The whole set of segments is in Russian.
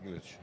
Григорьевич.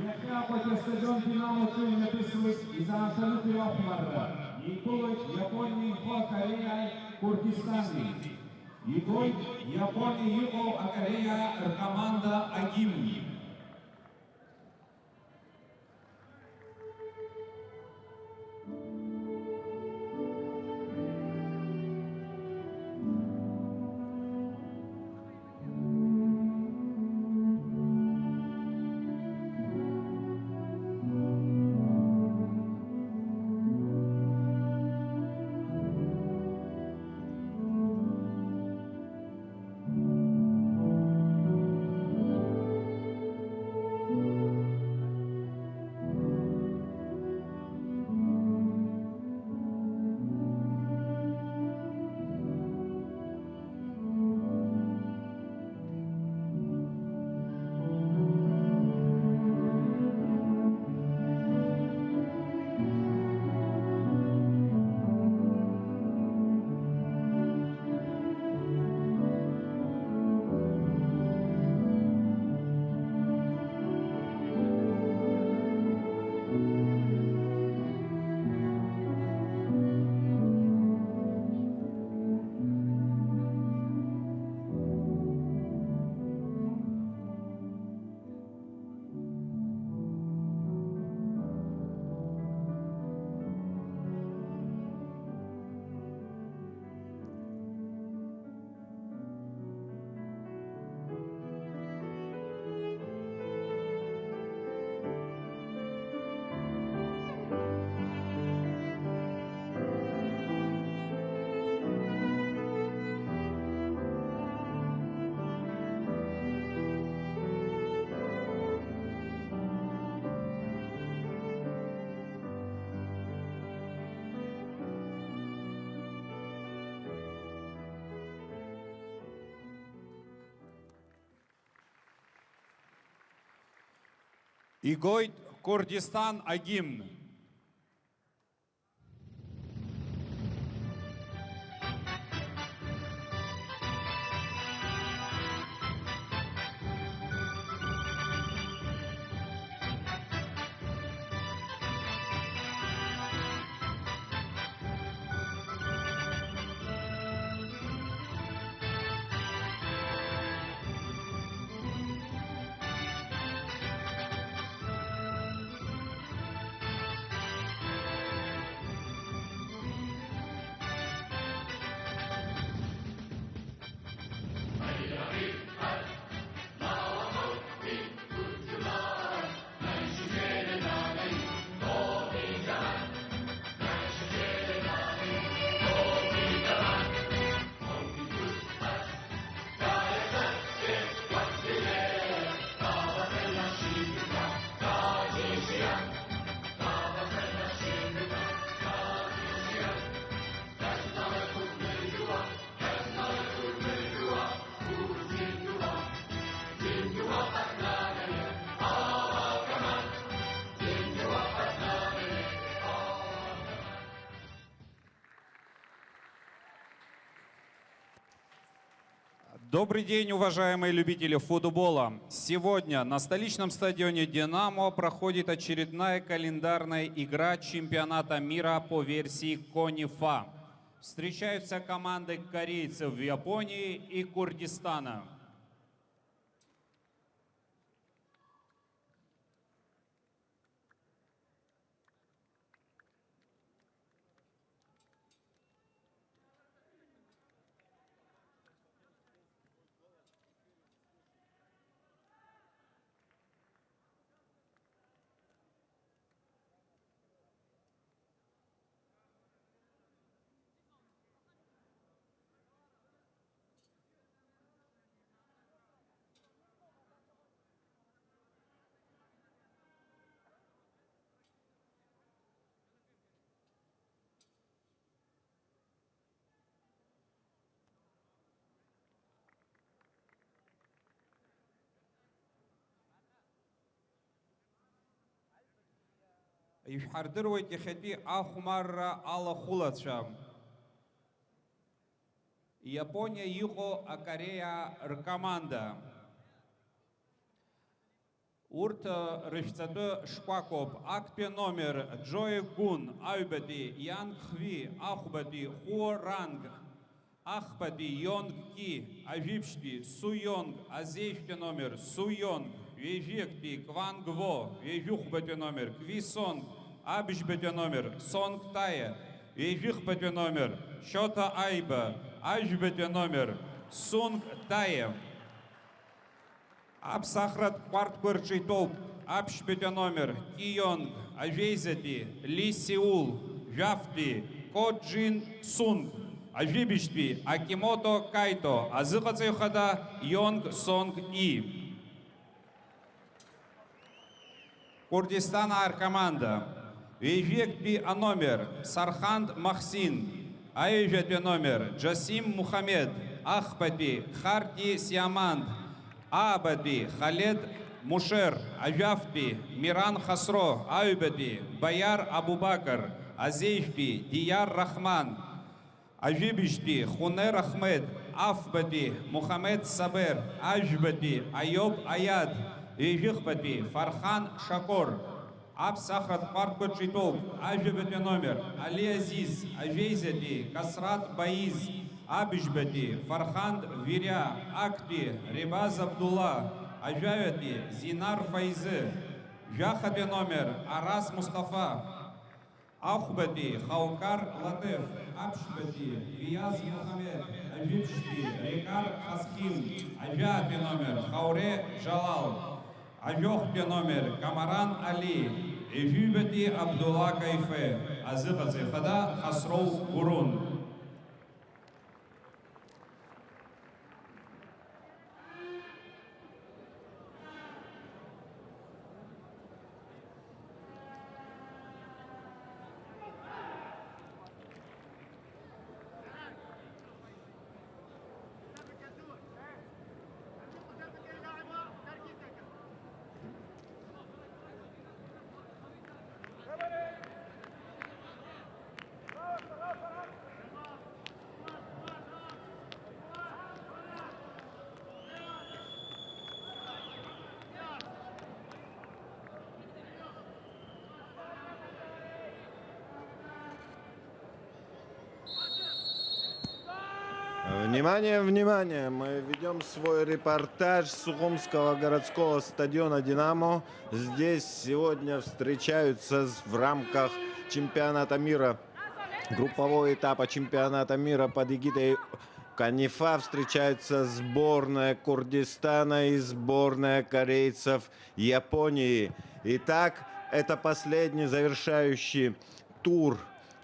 Яка потім стадіон Динамо Київ написують і за Антонуки Опмар. Ікой Японії по Корея Курдистані. Ікой Японії Юго Корея команда Агим. Игойд Курдистан Агимн. Добрый день, уважаемые любители футбола. Сегодня на столичном стадионе «Динамо» проходит очередная календарная игра чемпионата мира по версии КОНИФА. Встречаются команды корейцев в Японии и Курдистана. Ишҳардыруеит иахьатәи ахәмарра алахәылацәа. Иапониа иҟоу акореиа ркоманда. Урҭ рышәҵатәы шкәакәоуп. Актәи номер Джои Гун, аҩбатәи Янг Хви, ахәбатәи Хуо Ранг, ахԥатәи Йонг Ки, ажәиԥшьтәи Су Йонг, азеишәтәи номер Су Йонг, ҩежәиактәи Кванг Во, ҩежәыхәбатәи номер Кви Сонг, абжьбатәи номер Сонг Тая, ҩежәыхбатәи номер Шьота Айба, ажәбатәи номер Сунг Тая. Аԥсахратә ҟәардәқәа рҿы итәоуп аԥшьбатәи номер Ки Йонг, ажәеизатәи Ли Сеул, жәафтәи Ко Джин Сунг, ажәибжьтәи Акимото Кайто, азыҟаҵаҩ хада Йонг Сонг И. Курдистан команда. Ҩежәиактәи аномер Сарханд Махсин, аҩжәатәи номер Джасим Мухамед, ахԥатәи Харти Сиаманд, аабатәи Халед Мушер, ажәафтәи Миран Хасро, аҩбатәи Баяр Абубакр, азеишәтәи Дияр Рахман, ажәибжьтәи Хунер Ахмед, афбатәи Мухамед Сабер, ажәбатәи Айоб Аяд, ҩежәыхбатәи Фархан Шакор. Аԥсахратә ҟәардәқәа рҿы итәоуп ажәабатәи номер Али Азиз, ажәеизатәи Касрат Баиз, абжьбатәи Фарханд Виря, актәи Рибаз Абдулла, ажәаҩатәи Зинар Фаизы, жәахатәи номер Арас Мустафа, ахәбатәи Хаукар Латыф, аԥшьбатәи Вияз Мухамед, ажәиԥшьтәи Рикар Хасхим, ажәаатәи номер Хауре Жалал, ажәохтәи номер Камаран Али, ижәибатәи Абдулла Кайфе, азыҟаҵаҩ хада Хасроу Гурун. Внимание, внимание! Мы ведем свой репортаж с Сухумского городского стадиона «Динамо». Здесь сегодня встречаются в рамках чемпионата мира, группового этапа чемпионата мира под эгидой Канифа встречаются сборная Курдистана и сборная корейцев Японии. Итак, это последний завершающий тур,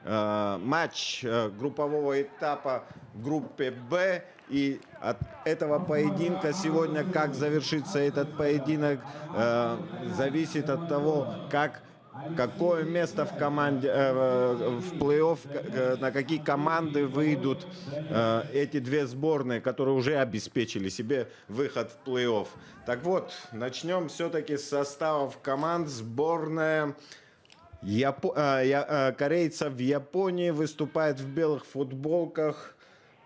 матч группового этапа в группе «Б». И от этого поединка сегодня, как завершится этот поединок, зависит от того, какое место в команде, в плей-офф, на какие команды выйдут эти две сборные, которые уже обеспечили себе выход в плей-офф. Так вот, начнем все-таки с составов команд. Сборная корейцев в Японии выступает в белых футболках.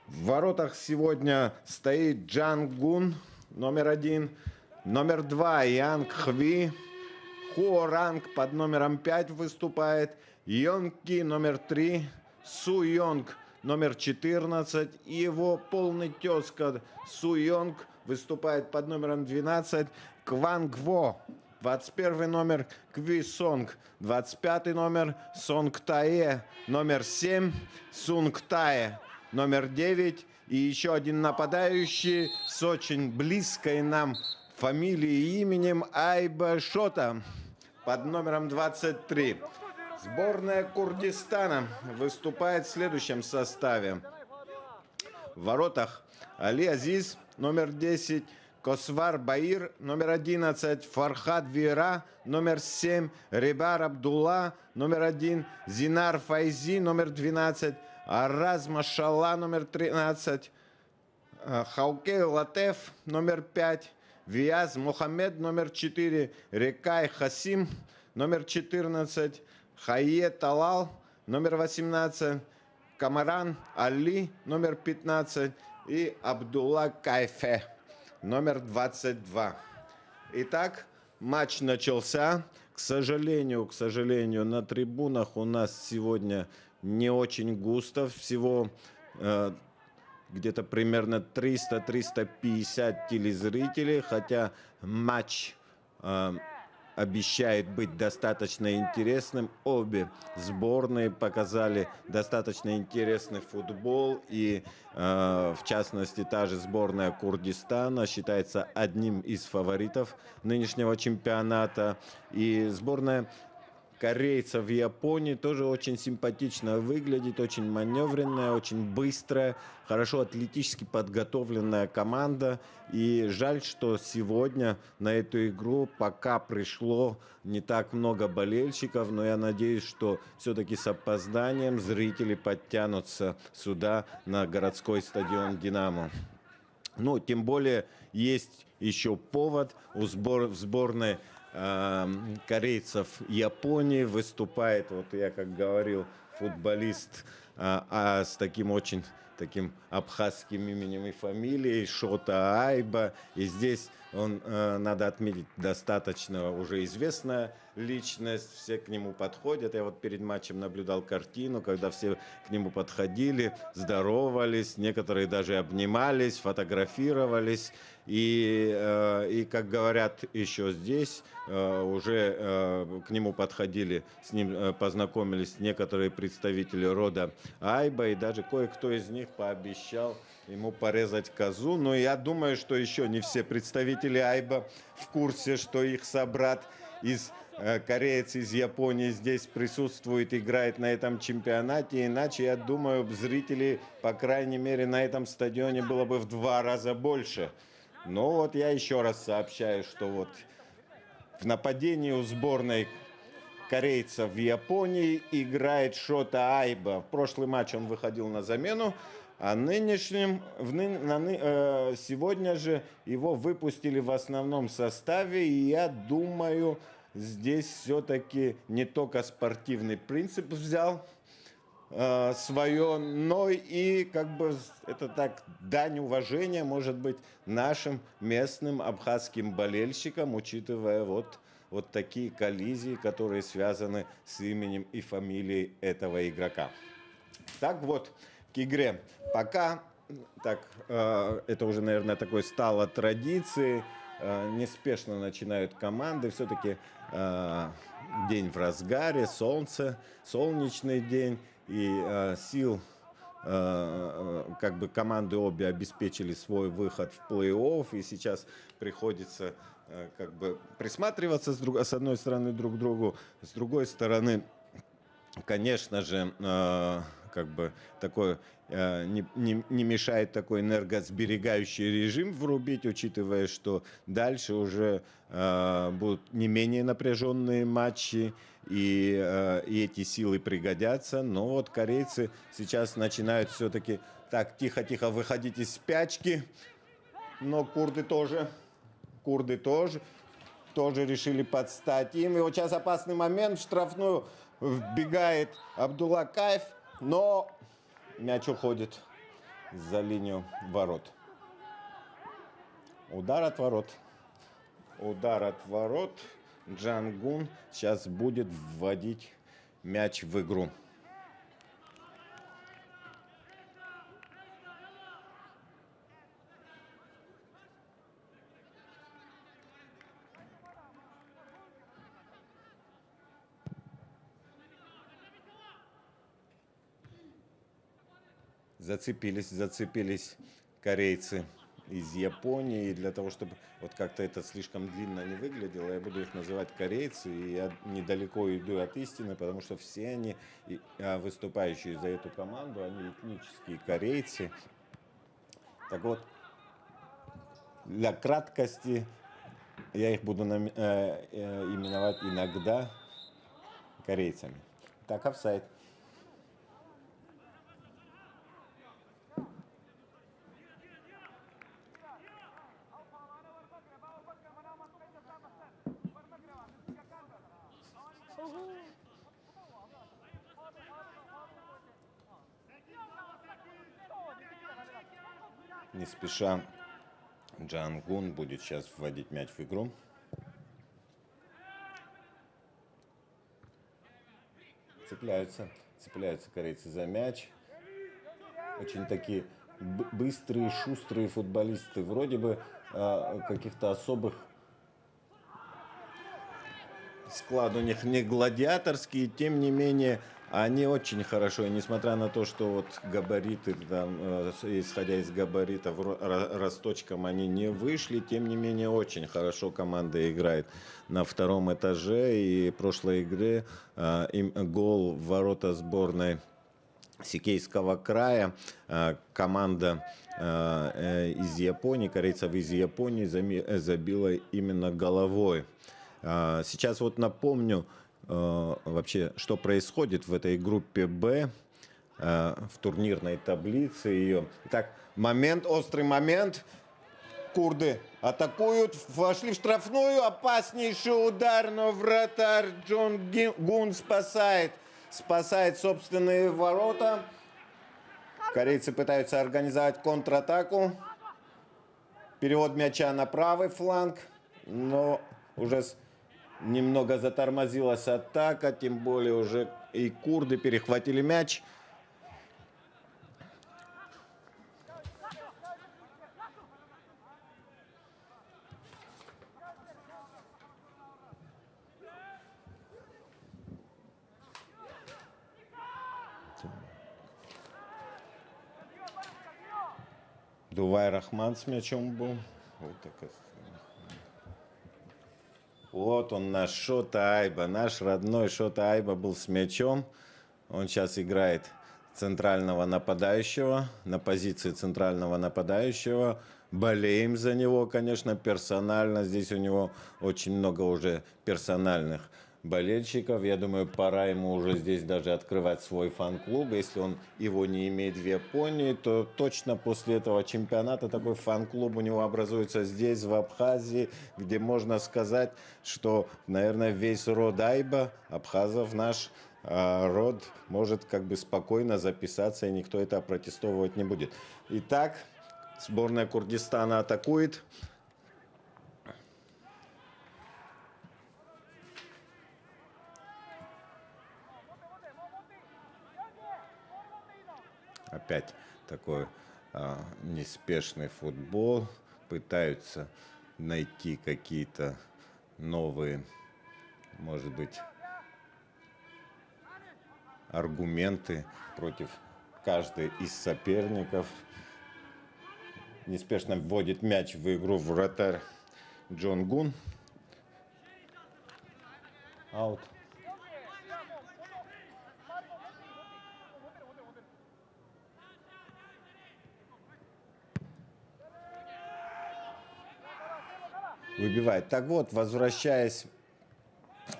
В воротах сегодня стоит Джан Гун, номер 1, номер 2 Янг Хви. Хо Ранг под номером 5 выступает. Йонг Ки номер 3. Су Йонг номер 14. И его полный тезка Су Йонг выступает под номером 12. Кванг Во 21 номер. Кви Сонг 25 номер. Сонг Тае номер 7. Сунг Тае номер 9. И еще один нападающий с очень близкой нам фамилией и именем Айба Шота под номером 23. Сборная Курдистана выступает в следующем составе. В воротах Али Азиз, номер 10, Косвар Баир, номер 11, Фархад Вира, номер 7, Рибар Абдулла, номер 1, Зинар Файзи, номер 12, Араз Машалла, номер 13, Хаукей Латеф, номер 5, Вияз Мухаммед, номер 4, Рекай Хасим, номер 14, Хайе Талал, номер 18, Камаран Али, номер 15 и Абдулла Кайфе, номер 22. Итак, матч начался. К сожалению, на трибунах у нас сегодня не очень густо, всего где-то примерно 300-350 телезрителей, хотя матч обещает быть достаточно интересным. Обе сборные показали достаточно интересный футбол, и в частности та же сборная Курдистана считается одним из фаворитов нынешнего чемпионата, и сборная корейцев в Японии тоже очень симпатично выглядит, очень маневренная, очень быстрая, хорошо атлетически подготовленная команда. И жаль, что сегодня на эту игру пока пришло не так много болельщиков, но я надеюсь, что все-таки с опозданием зрители подтянутся сюда, на городской стадион «Динамо». Ну, тем более есть еще повод в сборной корейцев Японии выступает, вот я как говорил, футболист с таким очень таким абхазским именем и фамилией Шота Айба. И здесь он, надо отметить, достаточно уже известная личность, все к нему подходят. Я вот перед матчем наблюдал картину, когда все к нему подходили, здоровались, некоторые даже обнимались, фотографировались. И как говорят еще здесь, уже к нему подходили, с ним познакомились некоторые представители рода Айба, и даже кое-кто из них пообещал ему порезать козу. Но я думаю, что еще не все представители Айба в курсе, что их собрат кореец из Японии здесь присутствует, играет на этом чемпионате. Иначе, я думаю, зрителей, по крайней мере, на этом стадионе было бы в 2 раза больше. Но вот я еще раз сообщаю, что вот в нападении у сборной корейцев в Японии играет Шота Айба. В прошлый матч он выходил на замену, а сегодня же его выпустили в основном составе. И я думаю, здесь все-таки не только спортивный принцип взял свое, но и как бы это так дань уважения, может быть, нашим местным абхазским болельщикам, учитывая вот такие коллизии, которые связаны с именем и фамилией этого игрока. Так вот, к игре. Пока так, это уже, наверное, такой стало традицией. Неспешно начинают команды. Все-таки день в разгаре, солнце, солнечный день. И сил, как бы команды обе обеспечили свой выход в плей-офф. И сейчас приходится как бы присматриваться с одной стороны друг к другу, с другой стороны, конечно же, как бы такой не мешает такой энергосберегающий режим врубить, учитывая, что дальше уже будут не менее напряженные матчи, и эти силы пригодятся. Но вот корейцы сейчас начинают все-таки так тихо-тихо выходить из спячки, но курды тоже решили подстать им. И вот сейчас опасный момент, в штрафную вбегает Абдуллакаев, но мяч уходит за линию ворот. Удар от ворот. Джангун сейчас будет вводить мяч в игру. Зацепились корейцы из Японии. И для того, чтобы вот как-то это слишком длинно не выглядело, я буду их называть корейцы. И я недалеко иду от истины, потому что все они, выступающие за эту команду, они этнические корейцы. Так вот, для краткости я их буду именовать иногда корейцами. Так, офсайд. Не спеша Джангун будет сейчас вводить мяч в игру. Цепляются корейцы за мяч. Очень такие быстрые, шустрые футболисты. Вроде бы каких-то особых склад у них не гладиаторский, тем не менее они очень хорошо, и несмотря на то, что вот габариты, там, исходя из габаритов, росточком они не вышли, тем не менее очень хорошо команда играет на втором этаже. И в прошлой игре им гол в ворота сборной Сикейского края команда из Японии, корейцев из Японии забила именно головой. Сейчас вот напомню вообще, что происходит в этой группе «Б», в турнирной таблице ее. Так, острый момент. Курды атакуют, вошли в штрафную, опаснейший удар, но вратарь Джон Гун спасает собственные ворота. Корейцы пытаются организовать контратаку. Перевод мяча на правый фланг, но уже немного затормозилась атака, тем более уже и курды перехватили мяч. Дувай Рахман с мячом был. Вот он, наш Шота Айба, наш родной Шота Айба был с мячом. Он сейчас играет центрального нападающего, на позиции центрального нападающего. Болеем за него, конечно, персонально. Здесь у него очень много уже персональных болельщиков. Я думаю, пора ему уже здесь даже открывать свой фан-клуб. Если он его не имеет в Японии, то точно после этого чемпионата такой фан-клуб у него образуется здесь, в Абхазии, где можно сказать, что, наверное, весь род Айба, абхазов, наш род, может как бы спокойно записаться, и никто это протестовывать не будет. Итак, сборная Курдистана атакует. Опять такое неспешный футбол, пытаются найти какие-то новые, может быть, аргументы против каждой из соперников. Неспешно вводит мяч в игру вратарь Джон Гун. Аут. Выбивает. Так вот, возвращаясь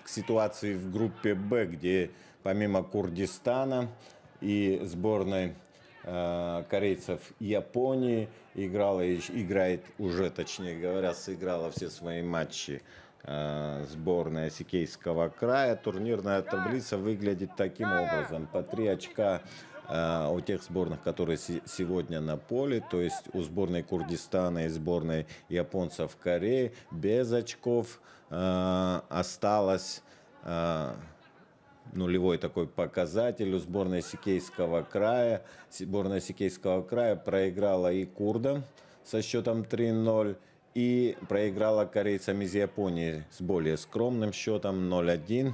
к ситуации в группе Б, где помимо Курдистана и сборной корейцев Японии играет уже, точнее говоря, сыграла все свои матчи сборная Сикейского края. Турнирная таблица выглядит таким образом. По 3 очка у тех сборных, которые сегодня на поле, то есть у сборной Курдистана и сборной японцев Кореи, без очков осталось нулевой такой показатель у сборной Сикейского края. Сборная Сикейского края проиграла и курдам со счетом 3-0 и проиграла корейцам из Японии с более скромным счетом 0-1.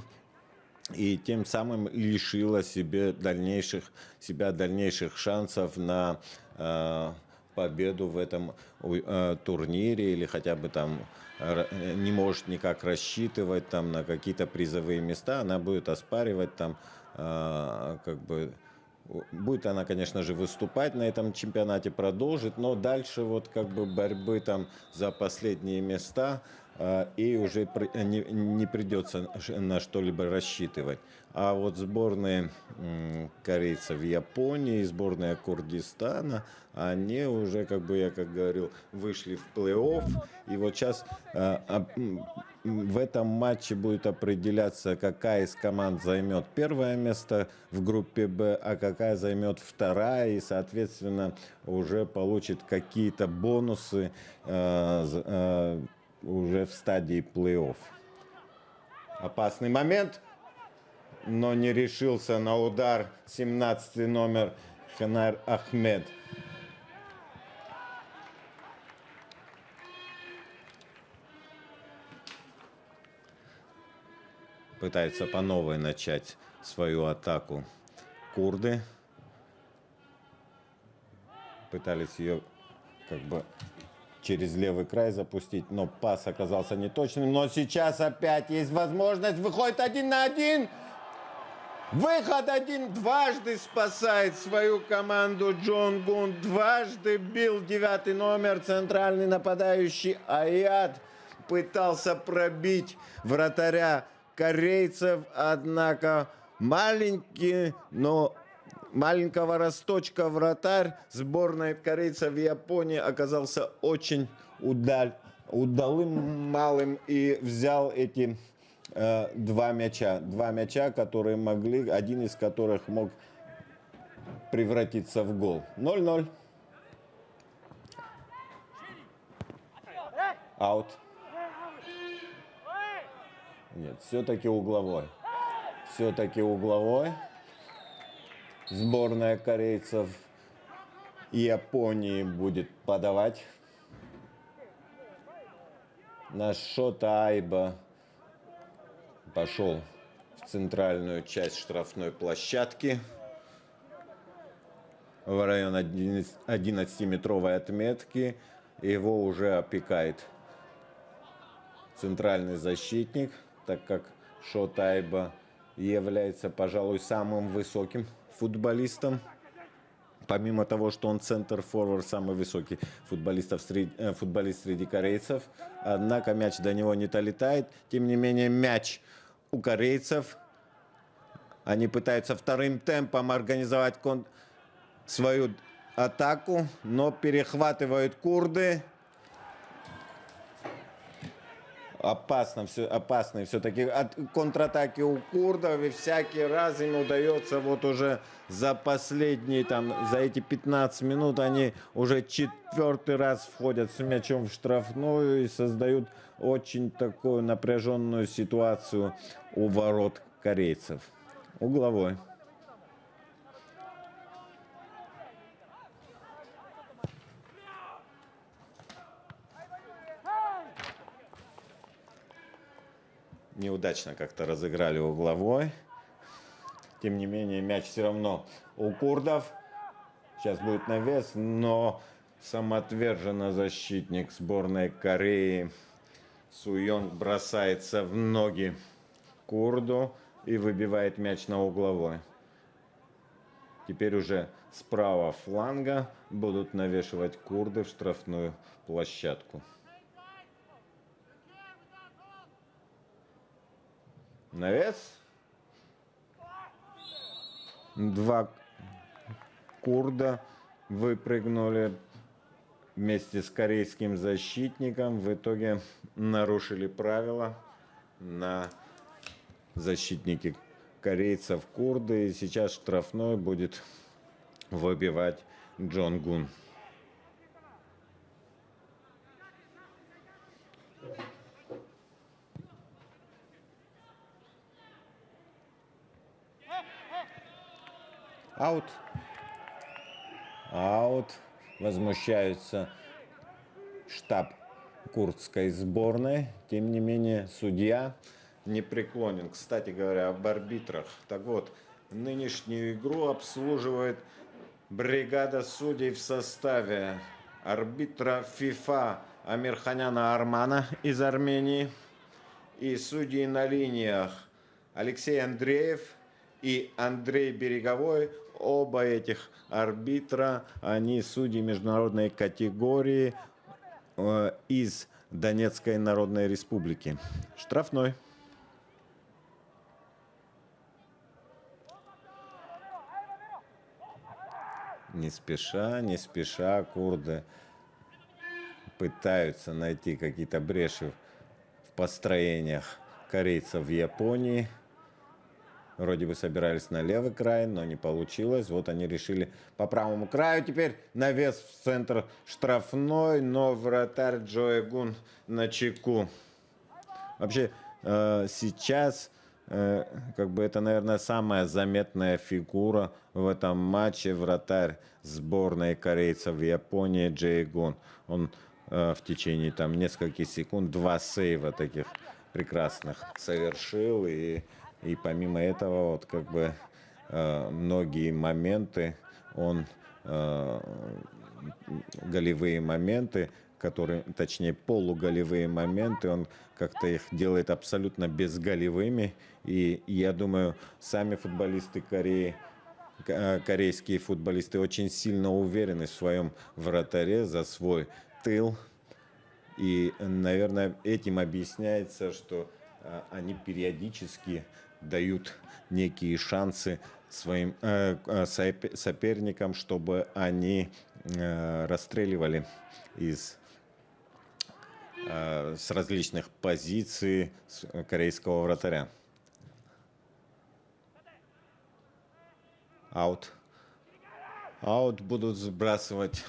И тем самым лишила себя дальнейших шансов на победу в этом турнире, или хотя бы там не может никак рассчитывать там на какие-то призовые места. Она будет оспаривать там, будет она, конечно же, выступать на этом чемпионате, продолжит, но дальше вот как бы борьбы там за последние места и уже не придется на что-либо рассчитывать. А вот сборные корейцев Японии и сборная Курдистана, они уже, как говорил, вышли в плей-офф. И вот сейчас в этом матче будет определяться, какая из команд займет первое место в группе Б, а какая займет вторая, и, соответственно, уже получит какие-то бонусы уже в стадии плей-офф. Опасный момент, но не решился на удар 17-й номер Ханар Ахмед. Пытаются по новой начать свою атаку курды. Пытались ее как бы через левый край запустить, но пас оказался неточным. Но сейчас опять есть возможность. Выходит 1 на 1. Выход один. Дважды спасает свою команду Джон Гун. Дважды бил 9-й номер, центральный нападающий Аят. Пытался пробить вратаря корейцев, однако маленький, но маленького росточка вратарь сборной корейцев в Японии оказался очень удалым, малым и взял эти два мяча, которые могли, один из которых мог превратиться в гол. 0-0. Аут. Нет, все-таки угловой. Все-таки угловой. Сборная корейцев и Японии будет подавать. Наш Шота Айба пошел в центральную часть штрафной площадки в район 11-метровой отметки. Его уже опекает центральный защитник, так как Шота Айба является, пожалуй, самым высоким футболистом. Помимо того, что он центр-форвард, самый высокий футболист среди корейцев. Однако мяч до него не долетает. Тем не менее, мяч у корейцев. Они пытаются вторым темпом организовать свою атаку, но перехватывают курды. Опасные все-таки контратаки у курдов, и всякий раз им удается вот уже за эти 15 минут они уже 4-й раз входят с мячом в штрафную и создают очень такую напряженную ситуацию у ворот корейцев. Угловой. неудачно как-то разыграли угловой. Тем не менее, мяч все равно у курдов. Сейчас будет навес, но самоотверженно защитник сборной Кореи Су Йонг бросается в ноги курду и выбивает мяч на угловой. Теперь уже справа фланга будут навешивать курды в штрафную площадку. Навес. Два курда выпрыгнули вместе с корейским защитником. В итоге нарушили правила на защитники корейцев курды. И сейчас штрафной будет выбивать Джон Гун. Аут. Аут. Возмущаются штаб курдской сборной. Тем не менее, судья не преклонен. Кстати говоря, об арбитрах. Так вот, нынешнюю игру обслуживает бригада судей в составе арбитра ФИФА Амирханяна Армана из Армении и судьи на линиях Алексей Андреев и Андрей Береговой. Оба этих арбитра, они судьи международной категории из Донецкой Народной Республики. Штрафной. Не спеша курды пытаются найти какие-то бреши в построениях корейцев в Японии. Вроде бы собирались на левый край, но не получилось. Вот они решили по правому краю. Теперь навес в центр штрафной, но вратарь Джоэ Гун на чеку. Вообще сейчас как бы это, наверное, самая заметная фигура в этом матче. Вратарь сборной корейцев в Японии Джоэ Гун. Он в течение там нескольких секунд 2 сейва таких прекрасных совершил. И помимо этого, вот как бы многие моменты, он голевые моменты, которые, точнее полуголевые моменты, он как-то их делает абсолютно безголевыми. И я думаю, сами футболисты Кореи, корейские футболисты очень сильно уверены в своем вратаре за свой тыл. И, наверное, этим объясняется, что они периодически дают некие шансы своим соперникам, чтобы они расстреливали с различных позиций корейского вратаря. Аут. Аут будут сбрасывать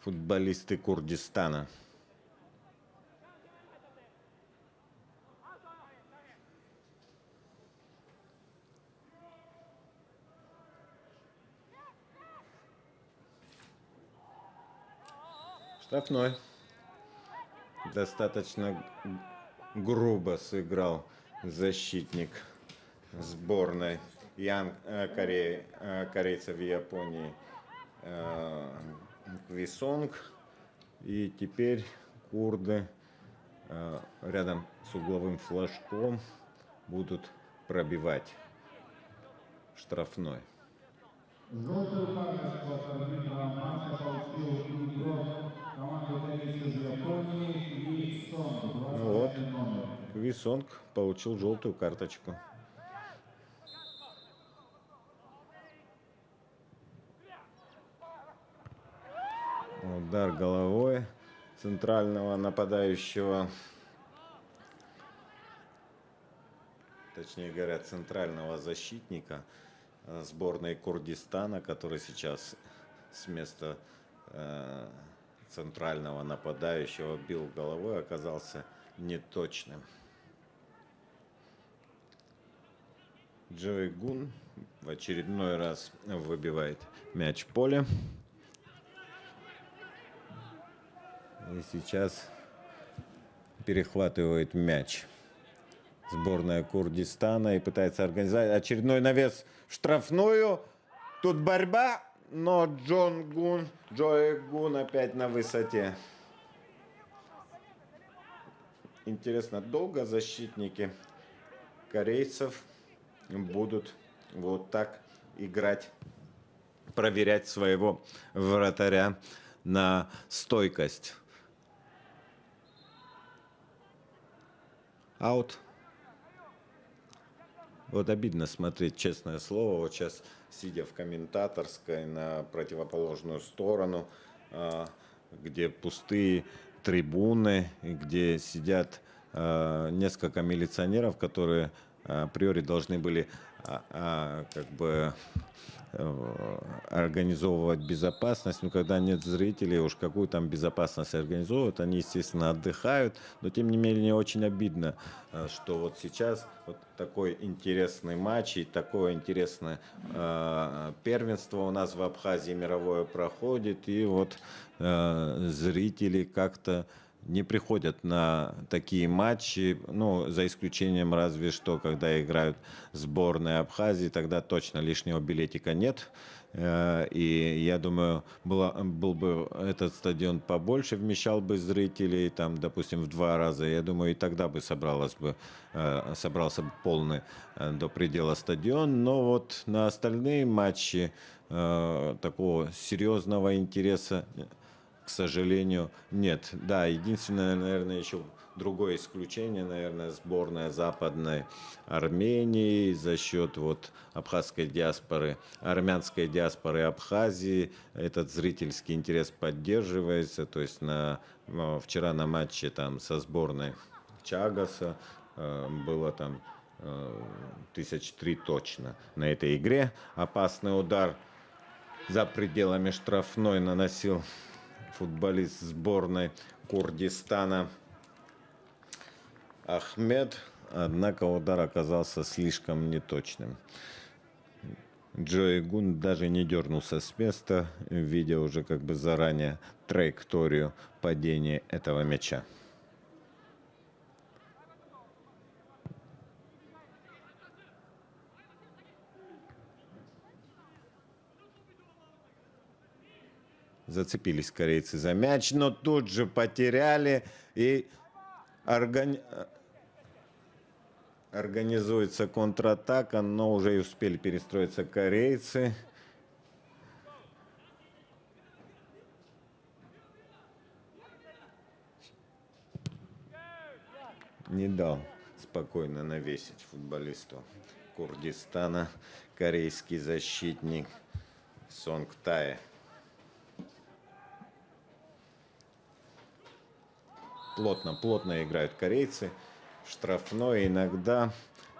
футболисты Курдистана. Штрафной. Достаточно грубо сыграл защитник сборной корейцев в Японии Квисонг. И теперь курды рядом с угловым флажком будут пробивать штрафной. Желтую карточку от арбитра матча получил игрок команды из Японии Квисонг. Вот, Квисонг получил желтую карточку. Удар головой центрального нападающего, точнее говоря, центрального защитника сборной Курдистана, который сейчас с места центрального нападающего бил головой, оказался неточным. Джоэ Гун в очередной раз выбивает мяч в поле. И сейчас перехватывает мяч Сборная Курдистана и пытается организовать очередной навес в штрафную. Тут борьба, но Джои Гун опять на высоте. Интересно, долго защитники корейцев будут вот так играть, проверять своего вратаря на стойкость. Аут. Вот обидно смотреть, честное слово. Вот сейчас, сидя в комментаторской на противоположную сторону, где пустые трибуны, где сидят несколько милиционеров, которые априори должны были как бы организовывать безопасность. Но когда нет зрителей, уж какую там безопасность организовывают, они, естественно, отдыхают. Но, тем не менее, очень обидно, что вот сейчас вот такой интересный матч и такое интересное первенство у нас в Абхазии мировое проходит. И вот зрители как-то не приходят на такие матчи, ну, за исключением разве что, когда играют сборные Абхазии, тогда точно лишнего билетика нет. И я думаю, был бы этот стадион побольше, вмещал бы зрителей, там, допустим, в 2 раза. Я думаю, и тогда бы собрался бы полный до предела стадион. Но вот на остальные матчи такого серьезного интереса, к сожалению, нет. Да, единственное, наверное, еще другое исключение, наверное, сборная Западной Армении за счет вот абхазской диаспоры, армянской диаспоры Абхазии. Этот зрительский интерес поддерживается. То есть вчера на матче там со сборной Чагаса было там 1003 точно на этой игре. Опасный удар за пределами штрафной наносил футболист сборной Курдистана Ахмед, однако удар оказался слишком неточным. Джои Гун даже не дернулся с места, видя уже как бы заранее траекторию падения этого мяча. Зацепились корейцы за мяч, но тут же потеряли, и организуется контратака, но уже и успели перестроиться корейцы. Не дал спокойно навесить футболисту Курдистана корейский защитник Сонг Тае. Плотно играют корейцы. Штрафной иногда,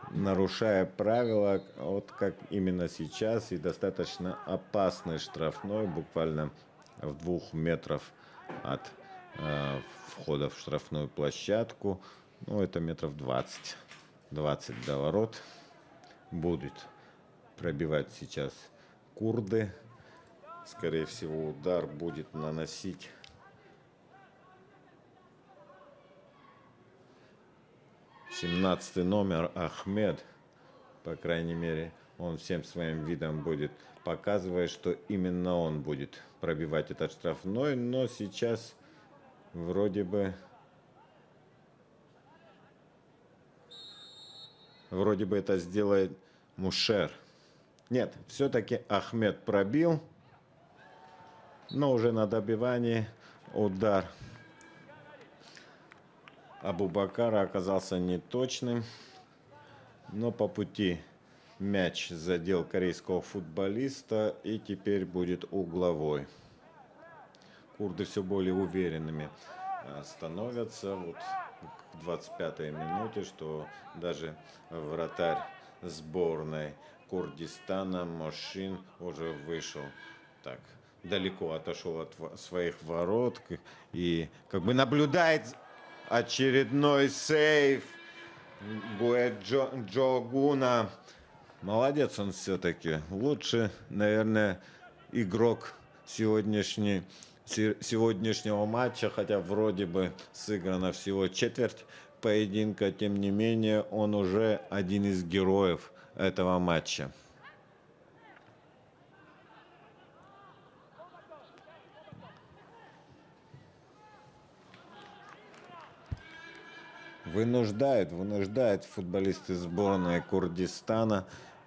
нарушая правила, вот как именно сейчас, и достаточно опасный штрафной, буквально в 2 метрах от входа в штрафную площадку. Ну, это метров 20 до ворот. Будет пробивать сейчас курды. Скорее всего, удар будет наносить 17 номер Ахмед. По крайней мере, он всем своим видом будет показывать, что именно он будет пробивать этот штрафной. Но сейчас вроде бы это сделает Мушер. Нет, все-таки Ахмед пробил. Но уже на добивании удар Абубакара оказался неточным, но по пути мяч задел корейского футболиста и теперь будет угловой. Курды все более уверенными становятся. Вот к 25-й минуте, что даже вратарь сборной Курдистана Мошин уже вышел так далеко, отошел от своих ворот и как бы наблюдает очередной сейв Джо Гуна. Молодец он все-таки. Лучше, наверное, игрок сегодняшний сегодняшнего матча, хотя вроде бы сыграно всего четверть поединка, тем не менее он уже один из героев этого матча. Вынуждают футболисты сборной Курдистана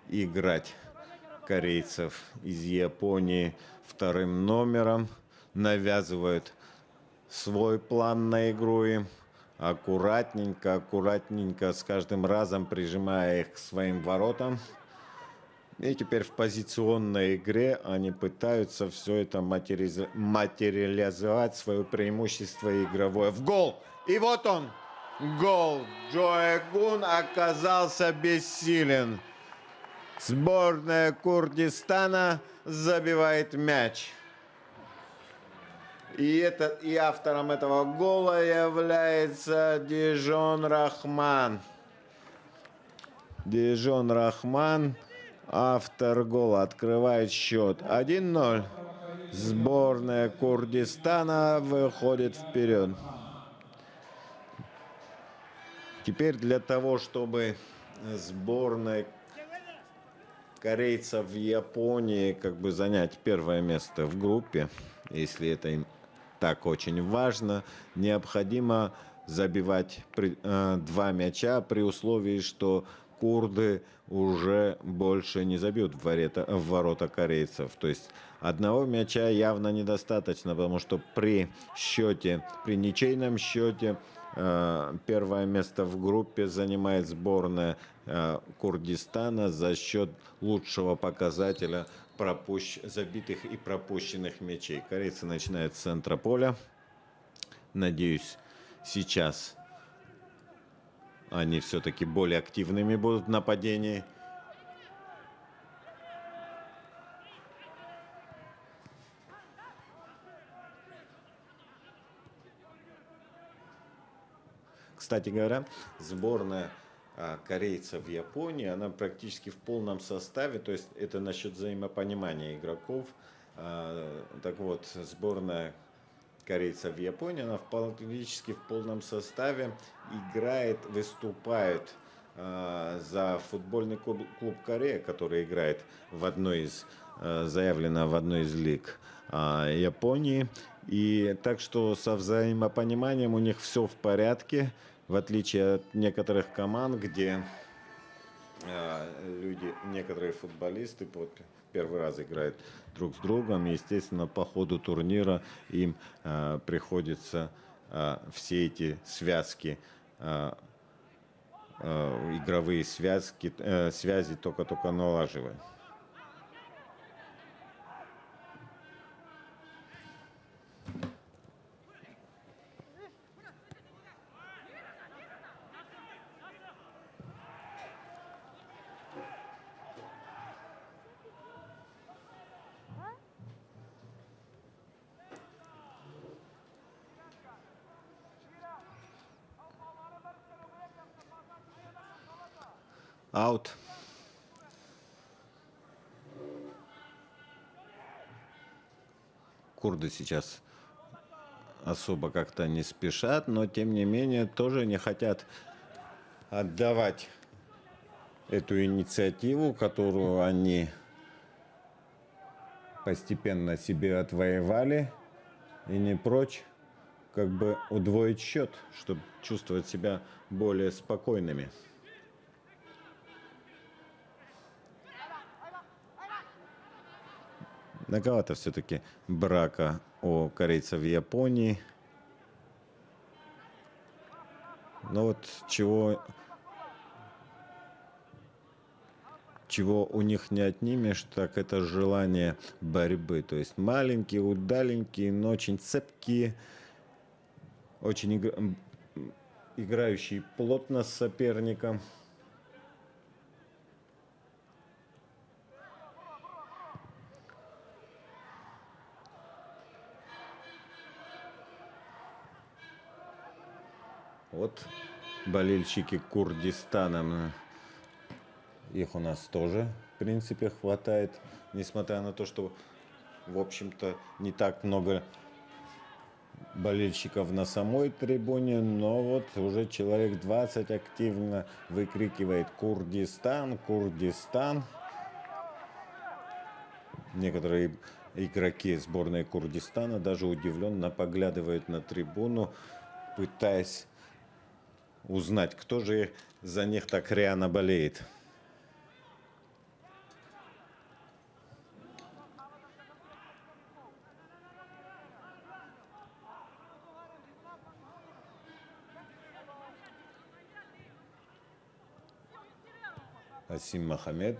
играть корейцев из Японии вторым номером, навязывают свой план на игру им, аккуратненько с каждым разом прижимая их к своим воротам. И теперь в позиционной игре они пытаются все это материализовать, свое преимущество игровое в гол. И вот он, гол. Джоэ Гун оказался бессилен. Сборная Курдистана забивает мяч. И автором этого гола является Дижон Рахман. Дижон Рахман, автор гола, открывает счет 1-0. Сборная Курдистана выходит вперед. Теперь для того, чтобы сборная корейцев в Японии занять первое место в группе, если это им так очень важно, необходимо забивать 2 мяча при условии, что курды уже больше не забьют в ворота корейцев. То есть одного мяча явно недостаточно, потому что при ничейном счете первое место в группе занимает сборная Курдистана за счет лучшего показателя забитых и пропущенных мячей. Корейцы начинают с центра поля. Надеюсь, сейчас они все-таки более активными будут в нападении. Кстати говоря, сборная корейцев в Японии, она практически в полном составе, то есть это насчет взаимопонимания игроков. Так вот, сборная корейцев в Японии, она практически в полном составе выступает за футбольный клуб Корея, который играет заявлено в одной из лиг Японии. И так что со взаимопониманием у них все в порядке, в отличие от некоторых команд, где некоторые футболисты первый раз играют друг с другом. И, естественно, по ходу турнира им приходится все эти связки, игровые связи только налаживать. Аут. Курды сейчас особо как-то не спешат, но тем не менее тоже не хотят отдавать эту инициативу, которую они постепенно себе отвоевали, и не прочь удвоить счет, чтобы чувствовать себя более спокойными. Многовато все-таки брака у корейцев в Японии. Но вот чего у них не отнимешь, так это желание борьбы. То есть маленькие, удаленькие, но очень цепкие, очень играющие плотно с соперником. Вот болельщики Курдистана, их у нас тоже, в принципе, хватает, несмотря на то, что, в общем-то, не так много болельщиков на самой трибуне, но вот уже человек 20 активно выкрикивает «Курдистан! Курдистан!». Некоторые игроки сборной Курдистана даже удивленно поглядывают на трибуну, пытаясь узнать, кто же за них так рьяно болеет. Асим Мохаммед,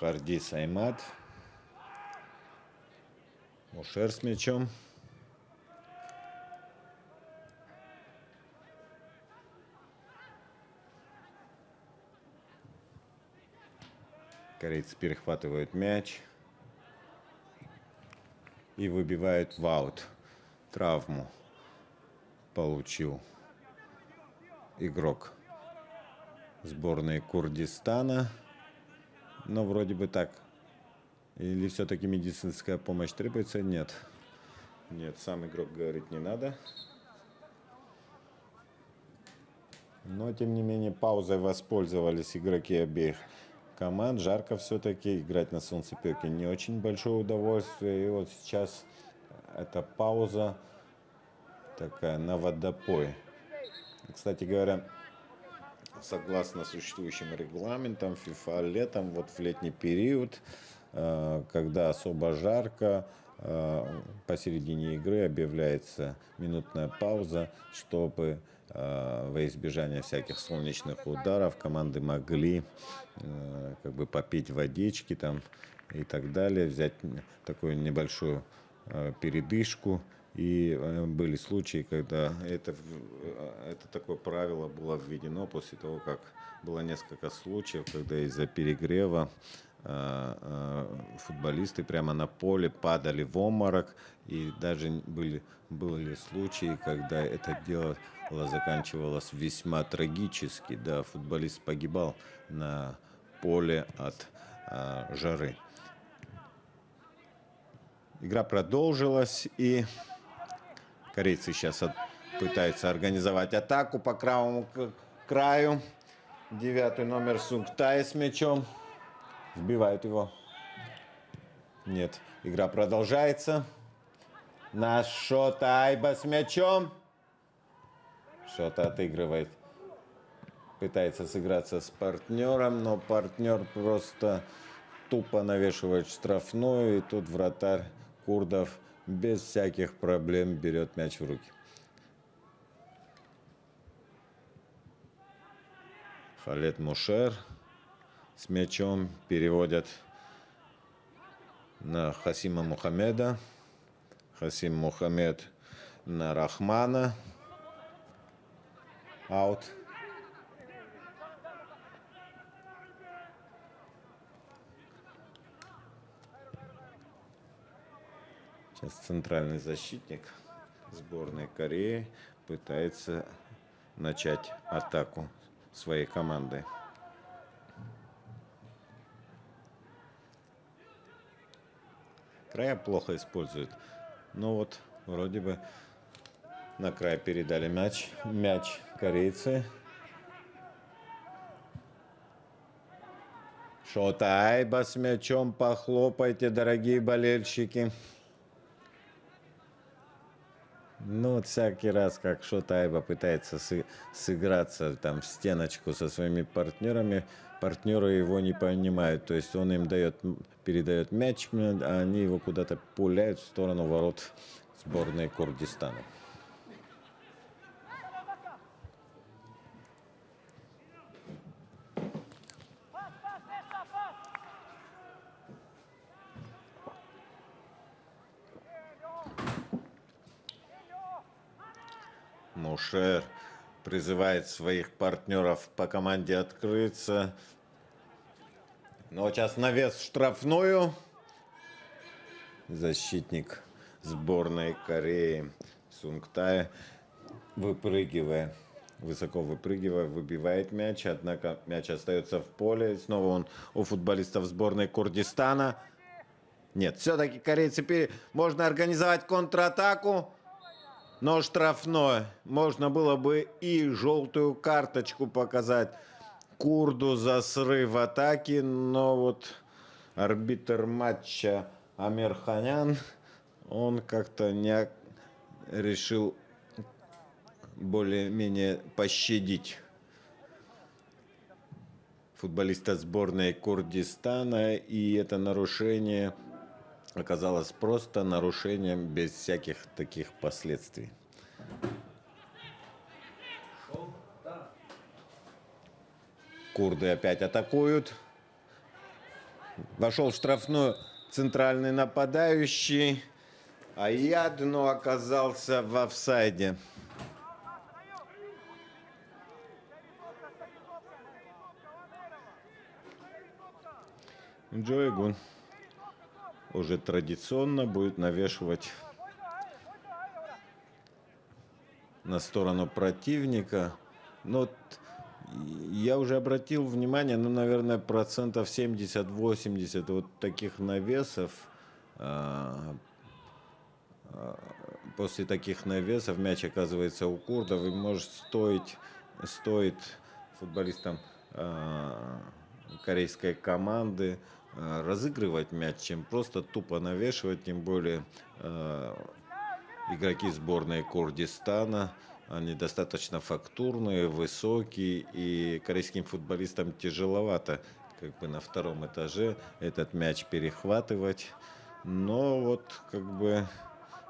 Хардис Аймад, Мушер с мячом. Корейцы перехватывают мяч и выбивают в аут. Травму получил игрок сборной Курдистана. Но вроде бы так. Или все-таки медицинская помощь требуется? Нет. Нет, сам игрок говорит, не надо. Но, тем не менее, паузой воспользовались игроки обеих команд. Жарко все-таки. Играть на солнцепёке не очень большое удовольствие. И вот сейчас эта пауза такая на водопой. Кстати говоря, согласно существующим регламентам FIFA, летом, вот в летний период, когда особо жарко, посередине игры объявляется минутная пауза, чтобы во избежание всяких солнечных ударов команды могли как бы попить водички там и так далее, взять такую небольшую передышку. И были случаи, когда это такое правило было введено после того, как было несколько случаев, когда из-за перегрева футболисты прямо на поле падали в обморок. И даже были случаи, когда это дело заканчивалось весьма трагически. Да, футболист погибал на поле от жары. Игра продолжилась, и корейцы сейчас пытаются организовать атаку по правому краю. 9-й номер Сунгтай с мячом. Сбивают его. Нет. Игра продолжается. Наш Шота Айба с мячом. Шота отыгрывает. Пытается сыграться с партнером, но партнер просто тупо навешивает штрафную. И тут вратарь курдов без всяких проблем берет мяч в руки. Халед Мушер с мячом переводят на Хасима Мухаммеда. Хасим Мухаммед на Рахмана. Аут. Сейчас центральный защитник сборной Кореи пытается начать атаку своей команды. Края плохо используют. Но вот вроде бы на край передали мяч. Мяч корейцы. Шота Айба с мячом. Похлопайте, дорогие болельщики. Ну, вот всякий раз, как Шота Айба пытается сыграться там в стеночку со своими партнерами, партнеры его не понимают. То есть он им передает мяч, а они его куда-то пуляют в сторону ворот сборной Курдистана. Мушер призывает своих партнеров по команде открыться. Но сейчас навес в штрафную. Защитник сборной Кореи Сунгтай, высоко выпрыгивая, выбивает мяч. Однако мяч остается в поле. Снова он у футболистов сборной Курдистана. Нет, все-таки корейцы можно организовать контратаку, но штрафной. Можно было бы и желтую карточку показать Курду за срыв атаки, но вот арбитр матча Амирханян, он как-то не решил более-менее пощадить футболиста сборной Курдистана, и это нарушение оказалось просто нарушением без всяких таких последствий. Курды опять атакуют. Вошел в штрафную центральный нападающий, Аяд, но оказался в офсайде. Джо Эгун уже традиционно будет навешивать на сторону противника. Но я уже обратил внимание, наверное, процентов 70-80 вот таких навесов. После таких навесов мяч оказывается у курдов и может стоит футболистам корейской команды разыгрывать мяч, чем просто тупо навешивать, тем более игроки сборной Курдистана, они достаточно фактурные, высокие, и корейским футболистам тяжеловато как бы на втором этаже этот мяч перехватывать. Но вот как бы,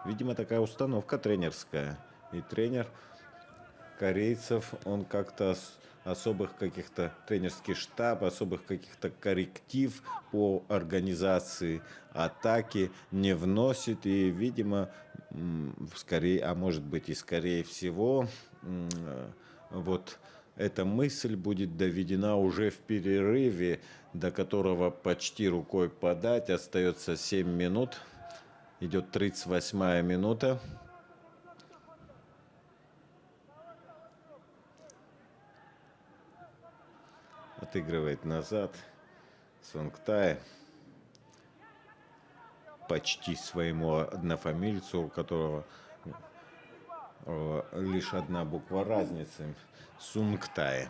видимо, такая установка тренерская. И тренер корейцев, он как-то особых каких-то тренерский штаб, особых каких-то корректив по организации атаки не вносит. И, видимо, скорее, а может быть и скорее всего, вот эта мысль будет доведена уже в перерыве, до которого почти рукой подать. Остается 7 минут. Идет 38-я минута. Отыгрывает назад Сонгтай. Почти своему однофамильцу, у которого лишь одна буква разницы. Сунгтай.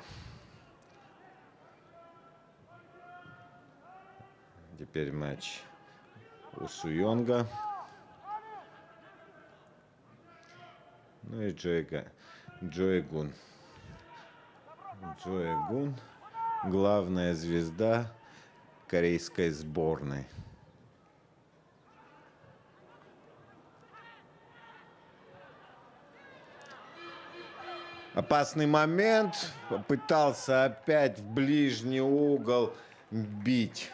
Теперь матч у Суйонга. Ну и Джо Эгун. Джо Эгун. Главная звезда корейской сборной. Опасный момент. Попытался опять в ближний угол бить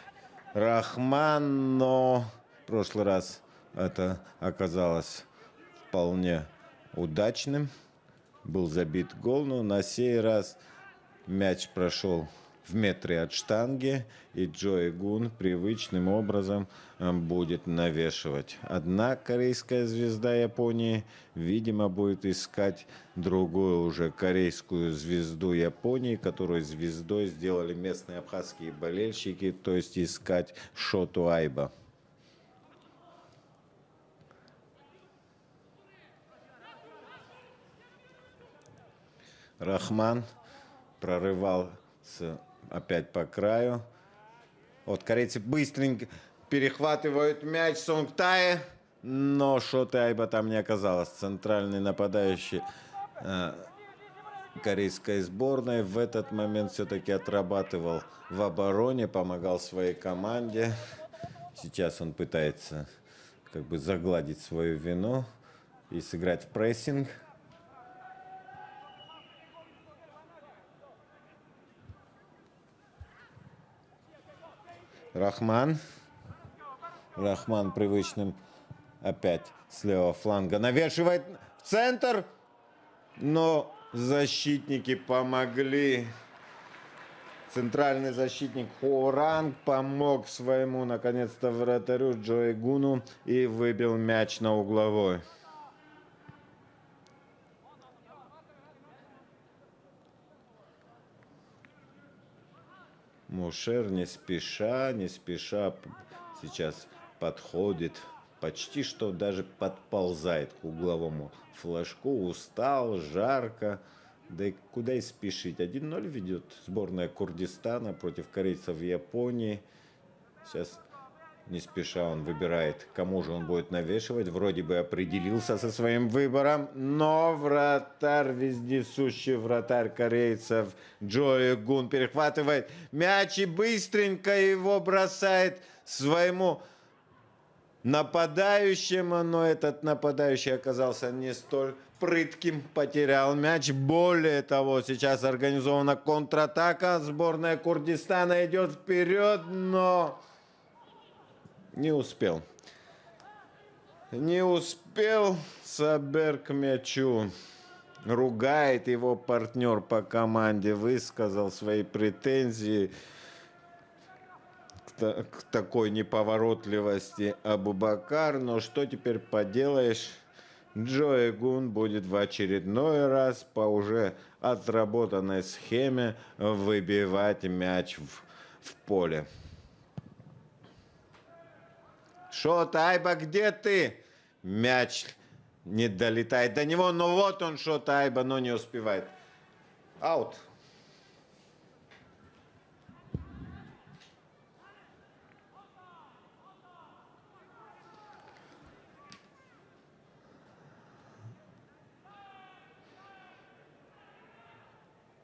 Рахман, но в прошлый раз это оказалось вполне удачным. Был забит гол, но на сей раз мяч прошел в метре от штанги, и Джо Эгун привычным образом будет навешивать. Одна корейская звезда Японии, видимо, будет искать другую уже корейскую звезду Японии, которую звездой сделали местные абхазские болельщики, то есть искать Шоту Айба. Рахман прорывался опять по краю. Вот корейцы быстренько перехватывают мяч Сонгтая, но Шота Айба там не оказалось. Центральный нападающий корейской сборной в этот момент все-таки отрабатывал в обороне, помогал своей команде. Сейчас он пытается как бы загладить свою вину и сыграть в прессинг. Рахман привычным опять с левого фланга навешивает в центр, но защитники помогли. Центральный защитник Хо Ранг помог своему, наконец-то, вратарю Джо Эгуну и выбил мяч на угловой. Мушер не спеша сейчас подходит, почти что даже подползает к угловому флажку. Устал, жарко. Да и куда и спешить. 1-0 ведет сборная Курдистана против корейцев в Японии. Сейчас не спеша он выбирает, кому же он будет навешивать. Вроде бы определился со своим выбором. Но вратарь, вездесущий вратарь корейцев Джои Гун перехватывает мяч и быстренько его бросает своему нападающему. Но этот нападающий оказался не столь прытким, потерял мяч. Более того, сейчас организована контратака. Сборная Курдистана идет вперед, но не успел. Не успел Сабер к мячу. Ругает его партнер по команде, высказал свои претензии к такой неповоротливости Абубакар. Но что теперь поделаешь? Джои Гун будет в очередной раз по уже отработанной схеме выбивать мяч в поле. Шотайба, где ты? Мяч не долетает до него, но вот он, Шотайба, но не успевает. Аут.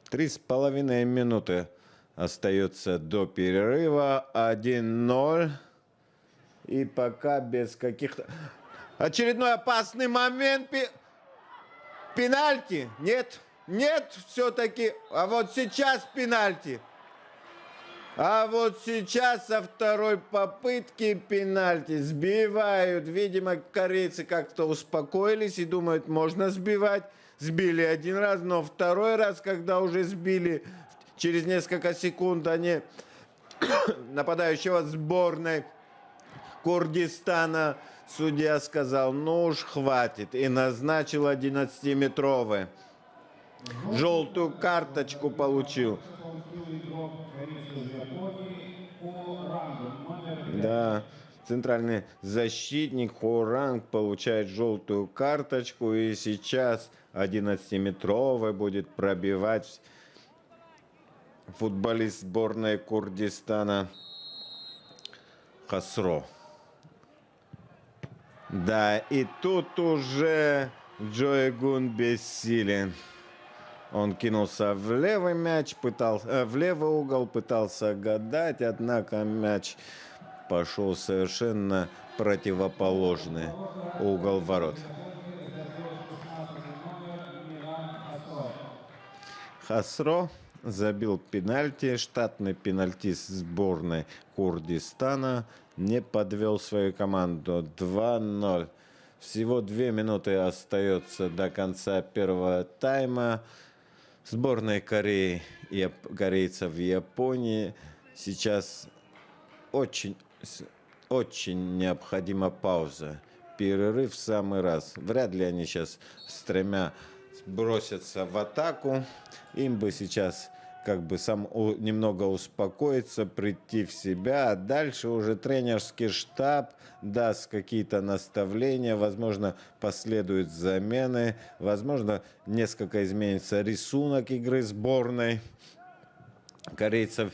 Три с половиной минуты остается до перерыва. 1-0. И пока без каких-то... Очередной опасный момент. Пенальти? Нет. Нет, все-таки. А вот сейчас пенальти. А вот сейчас со второй попытки пенальти сбивают. Видимо, корейцы как-то успокоились и думают, можно сбивать. Сбили один раз, но второй раз, когда уже сбили, через несколько секунд они нападающего сборной Курдистана, судья сказал, ну уж хватит, и назначил 11-метровый. Желтую карточку получил. Да, центральный защитник Хоранг получает желтую карточку, и сейчас 11-метровый будет пробивать футболист сборной Курдистана Хасро. Да, и тут уже Джои Гун бессилен. Он кинулся в левый мяч, в левый угол, пытался гадать, однако мяч пошел совершенно противоположный угол ворот. Хасро забил пенальти. Штатный пенальтист сборной Курдистана не подвел свою команду. 2-0. Всего 2 минуты остается до конца первого тайма. Сборной Кореи и корейцев в Японии сейчас очень необходима пауза. Перерыв в самый раз. Вряд ли они сейчас с тремя бросятся в атаку. Им бы сейчас как бы немного успокоиться, прийти в себя, а дальше уже тренерский штаб даст какие-то наставления, возможно, последуют замены, возможно, несколько изменится рисунок игры сборной корейцев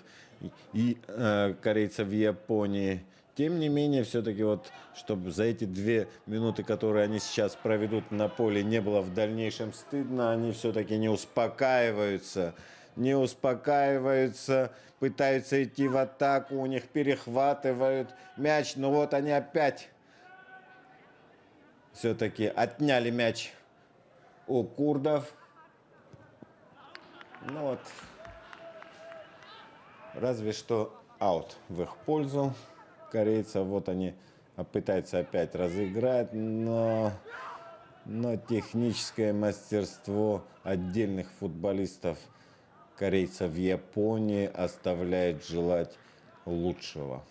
в Японии. Тем не менее, все-таки вот, чтобы за эти 2 минуты, которые они сейчас проведут на поле, не было в дальнейшем стыдно, они все-таки не успокаиваются, пытаются идти в атаку, у них перехватывают мяч, но вот они опять все-таки отняли мяч у курдов. Ну вот, разве что аут в их пользу корейцев. Вот они пытаются опять разыграть, но техническое мастерство отдельных футболистов корейцев в Японии оставляет желать лучшего.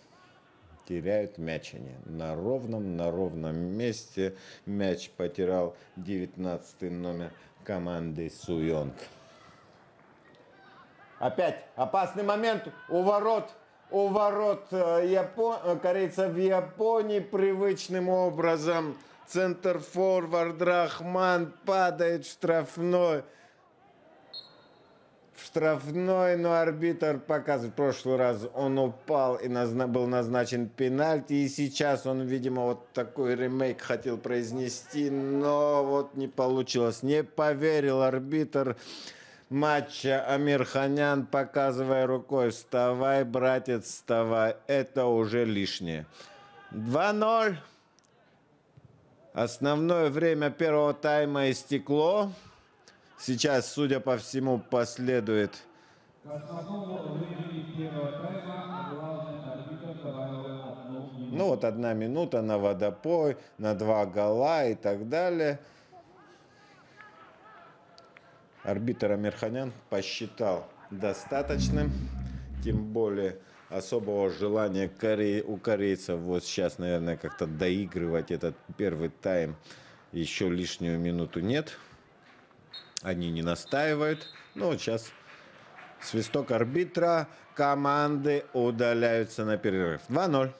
Теряют мяч они на ровном месте. Мяч потерял 19-й номер команды Суйонг. Опять опасный момент у ворот у ворот корейцев в Японии привычным образом. Центр-форвард Рахман падает в штрафной. Но арбитр показывает, в прошлый раз он упал и был назначен пенальти, и сейчас он, видимо, вот такой ремейк хотел произнести, но вот не получилось, не поверил арбитр матча Амирханян, показывая рукой: вставай, братец, вставай, это уже лишнее. 2-0. Основное время первого тайма истекло. Сейчас, судя по всему, последует К основному времени первого тайма главный арбитр добавил 1 минуту. ну вот 1 минута на водопой, на 2 гола и так далее. Арбитр Амирханян посчитал достаточным, тем более особого желания у корейцев вот сейчас, наверное, как-то доигрывать этот первый тайм еще лишнюю минуту нет. Они не настаивают. Ну вот сейчас свисток арбитра, команды удаляются на перерыв. 2-0.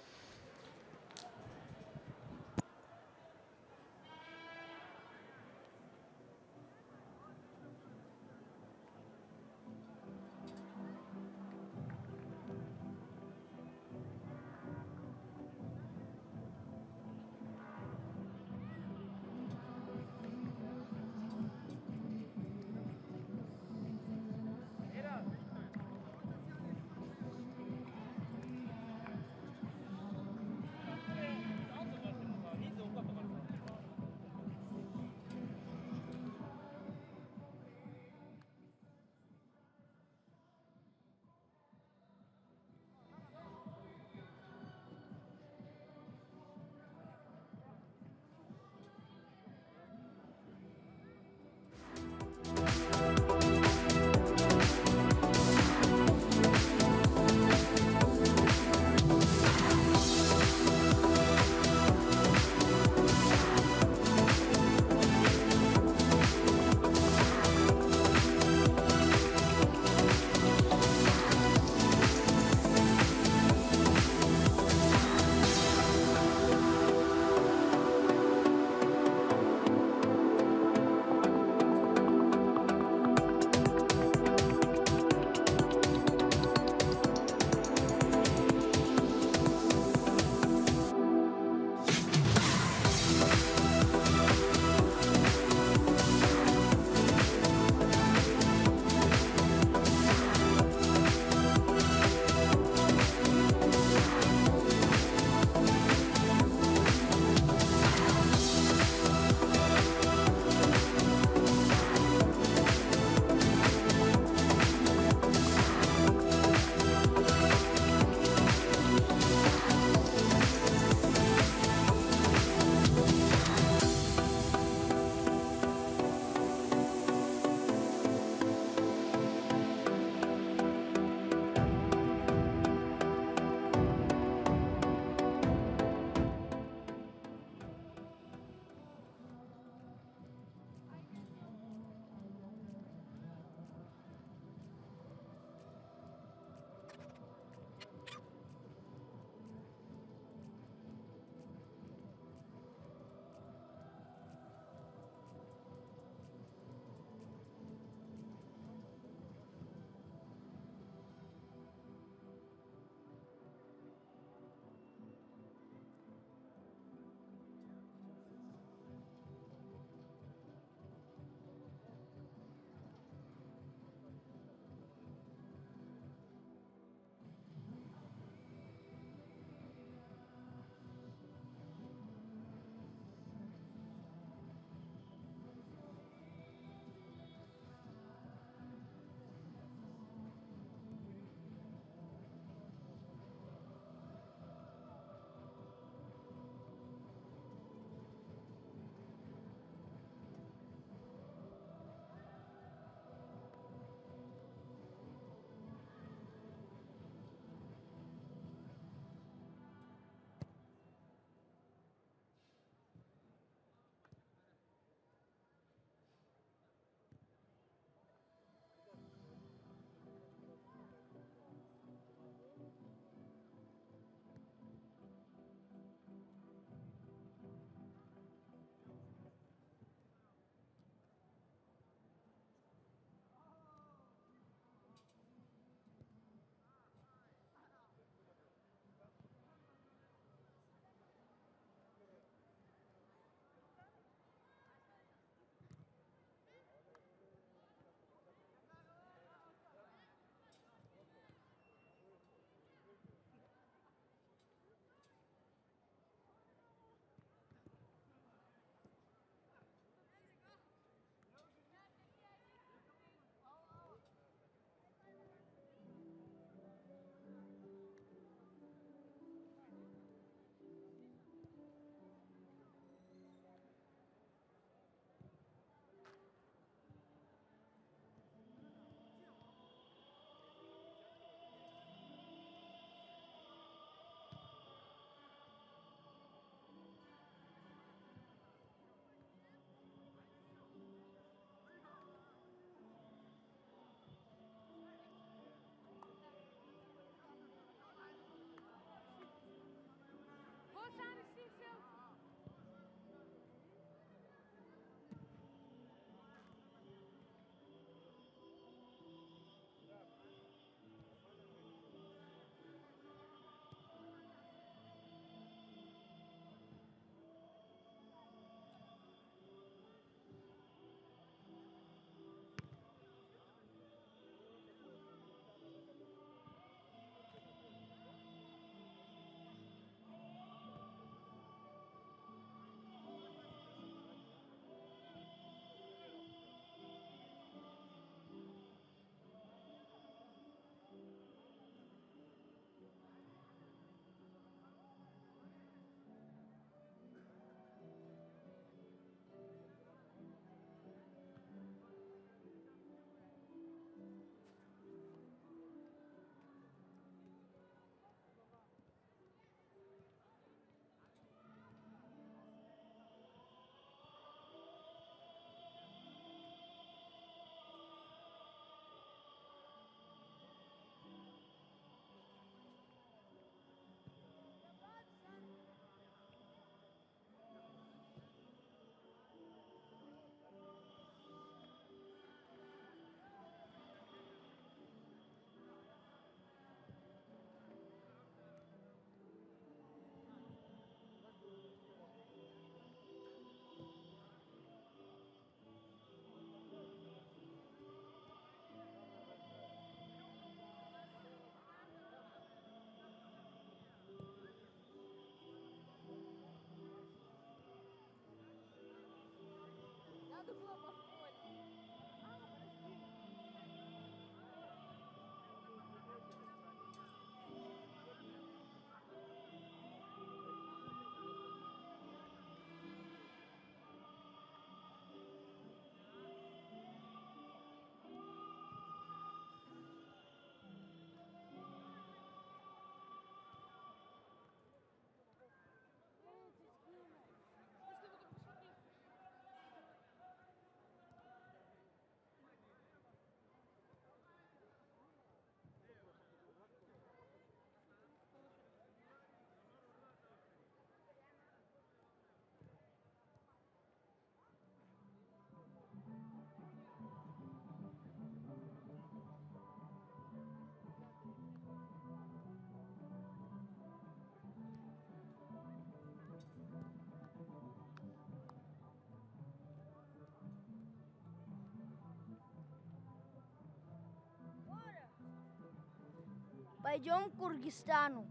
Пойдем к Кыргызстану.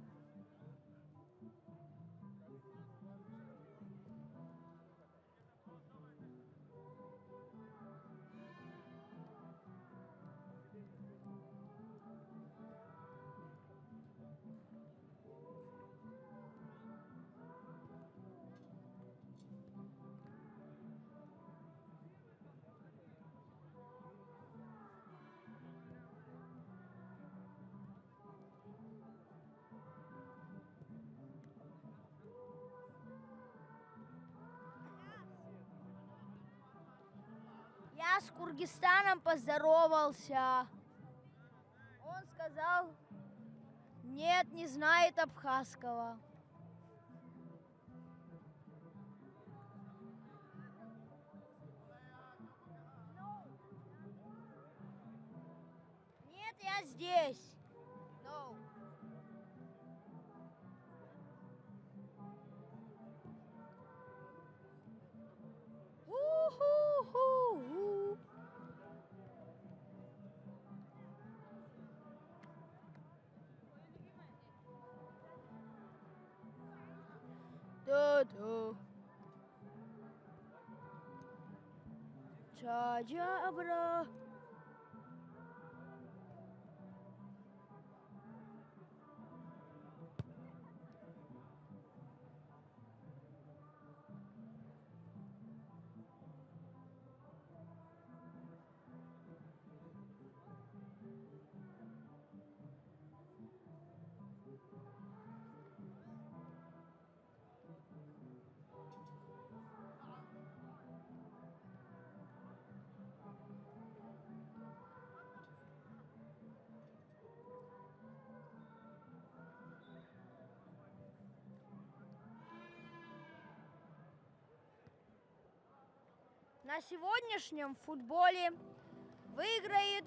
Я с Кыргызстаном поздоровался. Он сказал, нет, не знает абхазского. Нет, я здесь. No. У-ху-ху-ху. Да-да. Чаджабра. На сегодняшнем футболе выиграет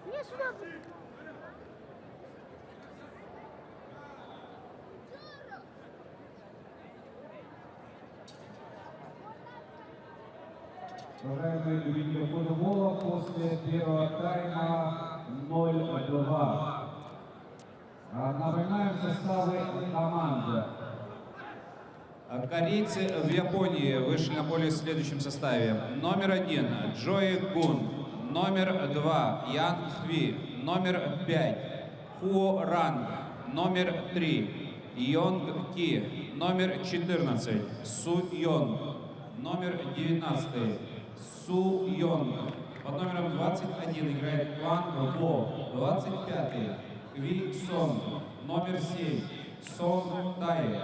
Не сюда. Уважаемые любители футбола, после первого тайма 0-2. Напоминаем составы команд. Корейцы в Японии вышли на поле в следующем составе. Номер 1 Джои Гун. Номер 2 Ян Хви. Номер 5 Хуо Ранг. Номер 3 Йонг Ки. Номер 14 Су Йонг. Номер 19 Су Йонг. Под номером 21 играет Кван Бо. 25 Кви Сон. Номер 7 Сон Тай.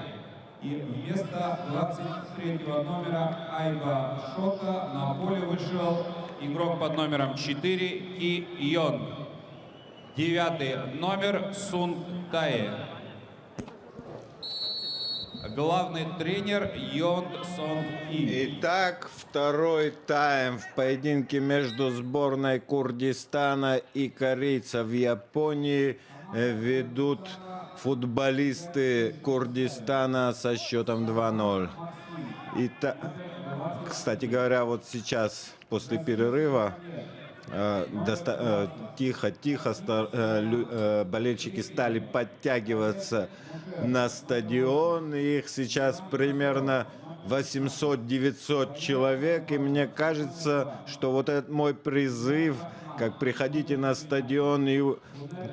И вместо 23-го номера Айба Шота на поле вышел игрок под номером 4 Ки Йонг. 9-й номер Сун Тае. Главный тренер Йонг Сон Ки. Итак, второй тайм в поединке между сборной Курдистана и корейцев в Японии ведут футболисты Курдистана со счетом 2-0. Кстати говоря, вот сейчас после перерыва тихо-тихо болельщики стали подтягиваться на стадион. Их сейчас примерно 800-900 человек. И мне кажется, что вот этот мой призыв, как приходите на стадион и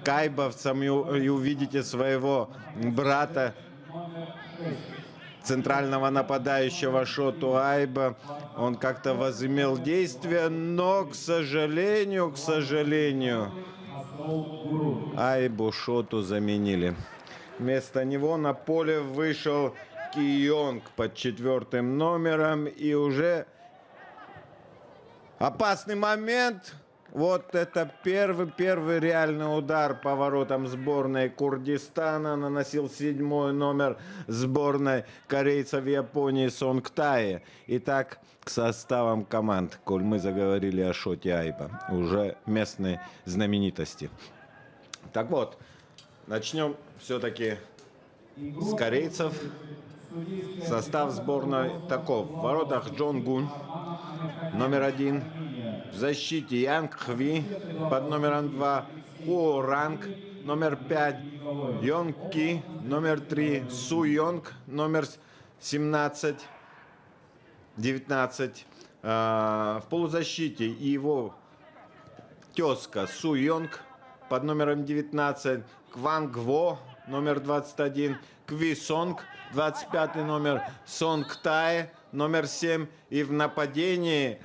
к айбовцам и увидите своего брата, центрального нападающего Шоту Айба, он как-то возымел действие, но, к сожалению, Айбу Шоту заменили. Вместо него на поле вышел Ки Йонг под 4 номером, и уже опасный момент. Вот это первый реальный удар по воротам сборной Курдистана наносил 7-й номер сборной корейцев в Японии Сонг Тае. Итак, к составам команд, коль мы заговорили о Шоте Айба, уже местной знаменитости. Так вот, начнем все-таки с корейцев. Состав сборной таков. В воротах Джон Гун, номер 1. В защите Янг Хви под номером 2. Хуо Ранг, номер 5. Йонг Ки, номер 3. Су Йонг, номер 17. 19. В полузащите его тезка Су Йонг под номером 19. Кван Гво, номер 21. Кви Сонг, 25 номер. Сонг Тае, номер 7. И в нападении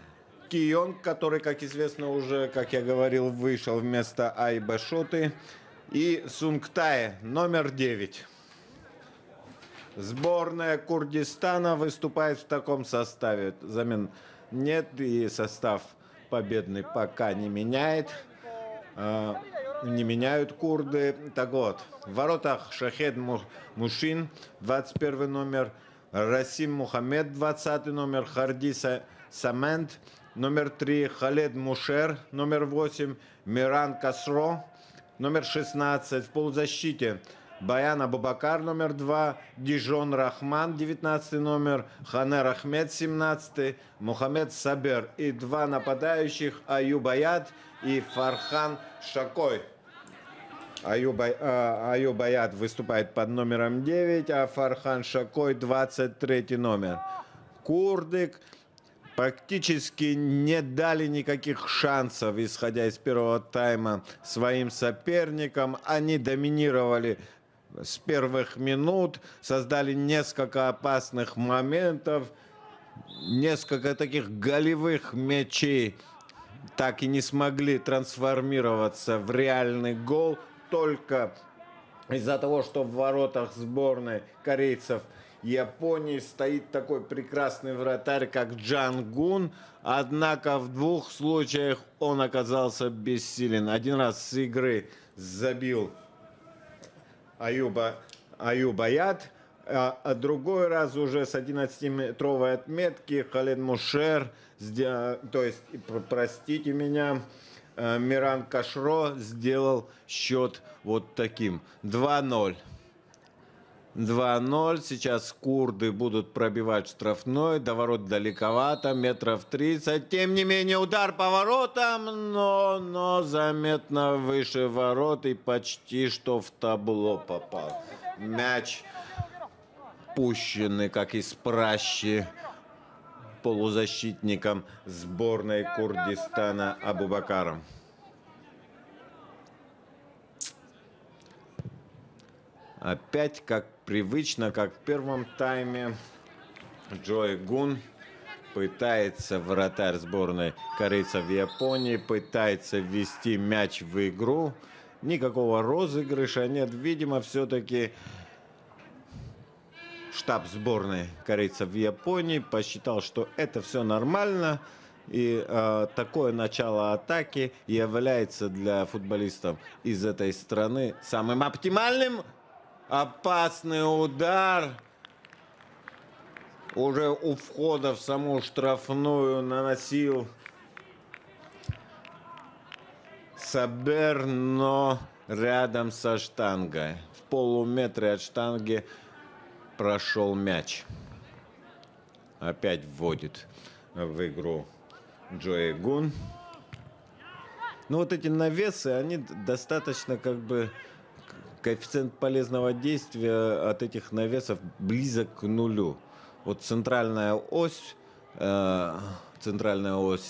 Ки Йонг, который, как известно, уже, как я говорил, вышел вместо Айба Шоты. И Сунг Тае, номер 9. Сборная Курдистана выступает в таком составе. Замен нет, и состав победный пока не меняет. Не меняют курды. Так вот, в воротах Шахед Мушин, 21 номер. Расим Мухаммед, 20 номер. Харди Самент, номер 3. Халед Мушер, номер 8. Миран Касро, номер 16. В полузащите Баян Абубакар, номер 2. Дижон Рахман, 19 номер. Ханер Ахмед, 17. Мухаммед Сабер. И 2 нападающих Аюб Аяд и Фархан Шакой. Аюб Аяд выступает под номером 9, а Фархан Шакой 23 номер. Курды практически не дали никаких шансов, исходя из первого тайма, своим соперникам. Они доминировали с первых минут, создали несколько опасных моментов, несколько таких голевых мячей так и не смогли трансформироваться в реальный гол только из-за того, что в воротах сборной корейцев Японии стоит такой прекрасный вратарь, как Джан Гун. Однако в двух случаях он оказался бессилен. Один раз с игры забил Аюб Аят, а другой раз уже с 11-метровой отметки Халед Мушер, то есть, простите меня, Миран Кашро сделал счет вот таким. 2-0. 2-0. Сейчас курды будут пробивать штрафной. До ворот далековато, метров 30. Тем не менее, удар по воротам, но заметно выше ворот и почти что в табло попал. Мяч пущенный, как из пращи, полузащитником сборной Курдистана Абубакаром. Опять, как привычно, как в первом тайме, Джой Гун пытается, вратарь сборной корейцев в Японии, пытается ввести мяч в игру. Никакого розыгрыша нет. Видимо, все-таки штаб сборной корейцев в Японии посчитал, что это все нормально. И такое начало атаки является для футболистов из этой страны самым оптимальным. Опасный удар. Уже у входа в саму штрафную наносил Сабер, но рядом со штангой. В полуметре от штанги прошел мяч. Опять вводит в игру Джой Гун. Ну вот эти навесы, они достаточно как бы... Коэффициент полезного действия от этих навесов близок к нулю. Вот центральная ось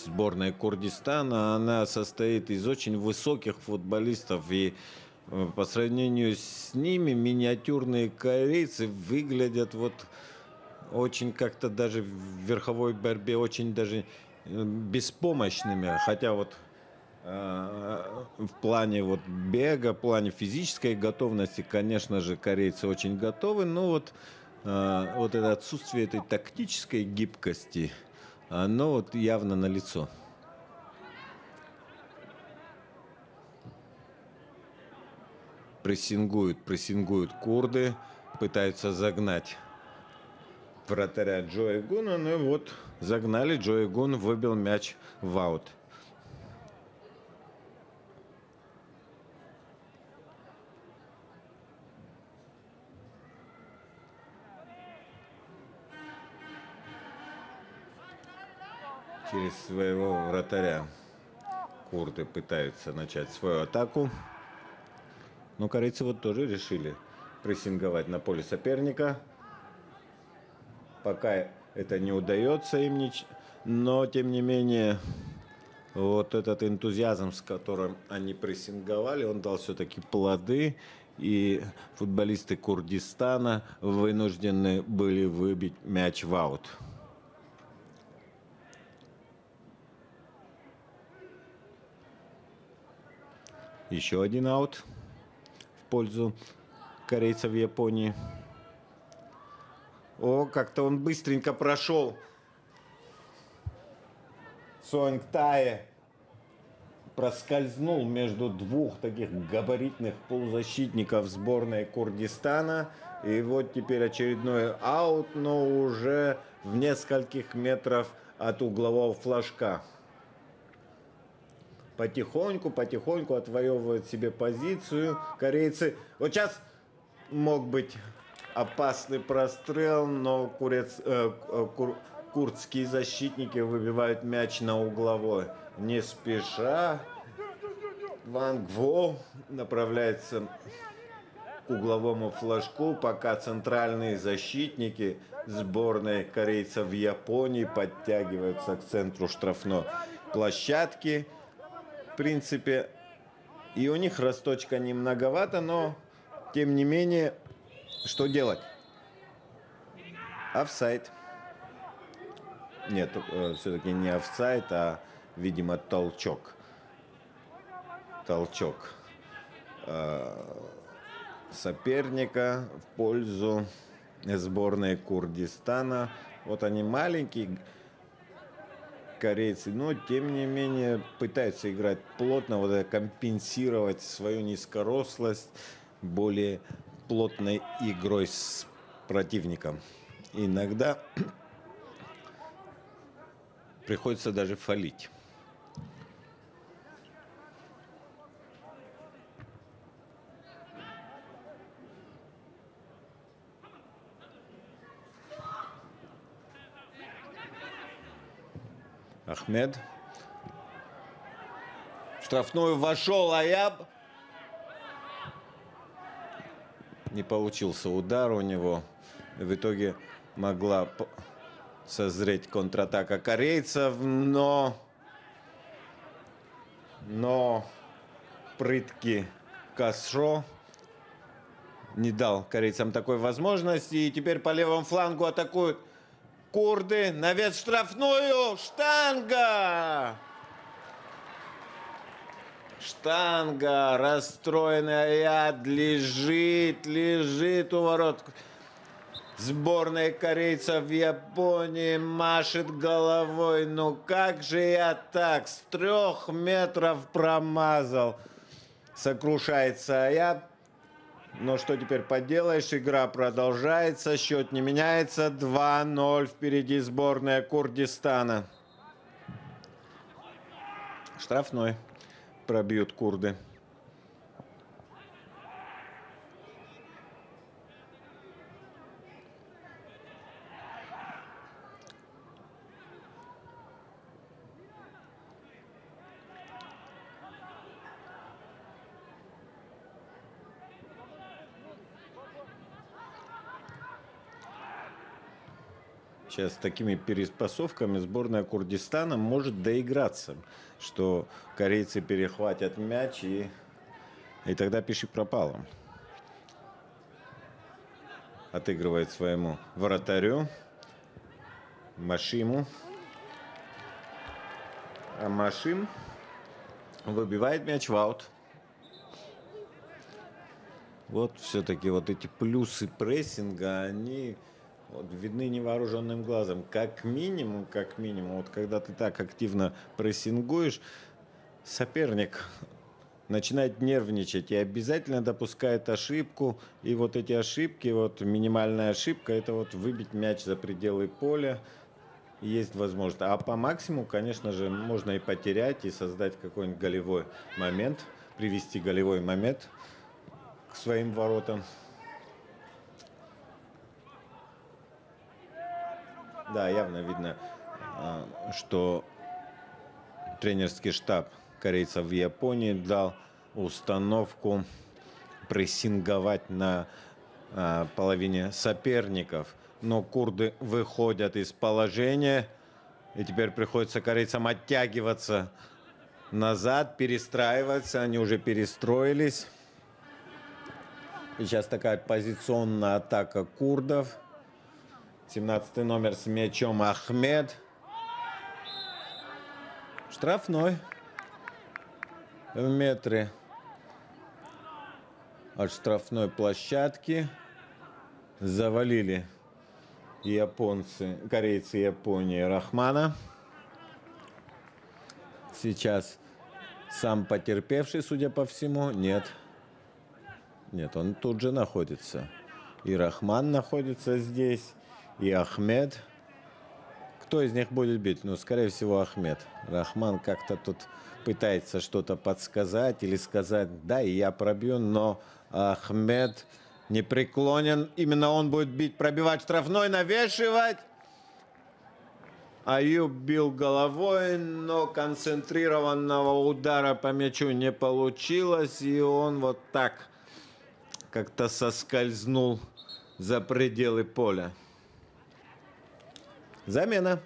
сборной Курдистана, она состоит из очень высоких футболистов. И по сравнению с ними миниатюрные корейцы выглядят вот очень как-то даже в верховой борьбе очень даже беспомощными. Хотя вот в плане вот бега, в плане физической готовности, конечно же, корейцы очень готовы, но вот это отсутствие этой тактической гибкости, оно вот явно налицо. Прессингуют курды, пытаются загнать вратаря Джоя Гуна, ну и вот загнали, Джой Гун выбил мяч в аут. Через своего вратаря курды пытаются начать свою атаку. Но корейцы вот тоже решили прессинговать на поле соперника. Пока это не удается им, но тем не менее вот этот энтузиазм, с которым они прессинговали, он дал все-таки плоды. И футболисты Курдистана вынуждены были выбить мяч в аут. Еще один аут в пользу корейцев в Японии. О, как-то он быстренько прошел. Сонг Тае проскользнул между двух таких габаритных полузащитников сборной Курдистана. И вот теперь очередной аут, но уже в нескольких метрах от углового флажка. Потихоньку отвоевывают себе позицию корейцы. Вот сейчас мог быть опасный прострел, но курдские защитники выбивают мяч на угловой. Не спеша Ван Гво направляется к угловому флажку, пока центральные защитники сборной корейцев в Японии подтягиваются к центру штрафной площадки. В принципе, и у них росточка не многовато, но тем не менее, что делать? Офсайд. Нет, все-таки не офсайд, а видимо, толчок соперника в пользу сборной Курдистана. Вот они маленькие корейцы, но тем не менее пытаются играть плотно, вот это компенсировать свою низкорослость более плотной игрой с противником. Иногда приходится даже фалить. Ахмед. В штрафную вошел Аяб. Не получился удар у него. В итоге могла созреть контратака корейцев, но прытки Кашо не дал корейцам такой возможности. И теперь по левому флангу атакуют курды. Навес в штрафную. Штанга! Штанга. Расстроенный Аяд лежит у ворот сборной корейцев в Японии. Машет головой. Ну как же я так? С 3 метров промазал. Сокрушается Аяд. Но что теперь поделаешь, игра продолжается, счет не меняется, 2-0 впереди сборная Курдистана. Штрафной пробьют курды. Сейчас с такими перепасовками сборная Курдистана может доиграться, что корейцы перехватят мяч и тогда пиши пропало. Отыгрывает своему вратарю Машиму. А Машим выбивает мяч в аут. Вот все-таки вот эти плюсы прессинга, они вот видны невооруженным глазом. Как минимум, вот когда ты так активно прессингуешь, соперник начинает нервничать и обязательно допускает ошибку. И вот эти ошибки, вот минимальная ошибка, это вот выбить мяч за пределы поля. Есть возможность. А по максимуму, конечно же, можно и потерять, и создать какой-нибудь голевой момент, привести голевой момент к своим воротам. Да, явно видно, что тренерский штаб корейцев в Японии дал установку прессинговать на половине соперников. Но курды выходят из положения, и теперь приходится корейцам оттягиваться назад, перестраиваться. Они уже перестроились. И сейчас такая позиционная атака курдов. 17 номер с мячом Ахмед. Штрафной. В метре от штрафной площадки завалили корейцы Японии Рахмана. Сейчас сам потерпевший, судя по всему, нет, он тут же находится. И Рахман находится здесь, и Ахмед. Кто из них будет бить? Ну, скорее всего, Ахмед. Рахман как-то тут пытается что-то подсказать или сказать, да, и я пробью, но Ахмед не преклонен. Именно он будет бить, пробивать штрафной, навешивать. Аюб бил головой, но концентрированного удара по мячу не получилось. И он вот так как-то соскользнул за пределы поля. Замена.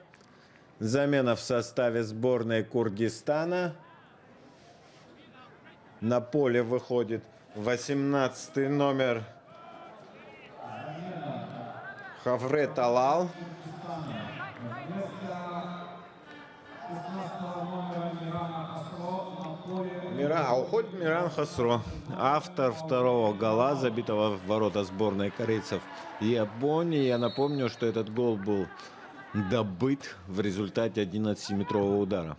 Замена в составе сборной Курдистана. На поле выходит 18 номер Хаврет Алал. 16 номера А уходит Миран Хасро, автор второго гола, забитого в ворота сборной корейцев Японии. Я напомню, что этот гол был добыт в результате 11-метрового удара.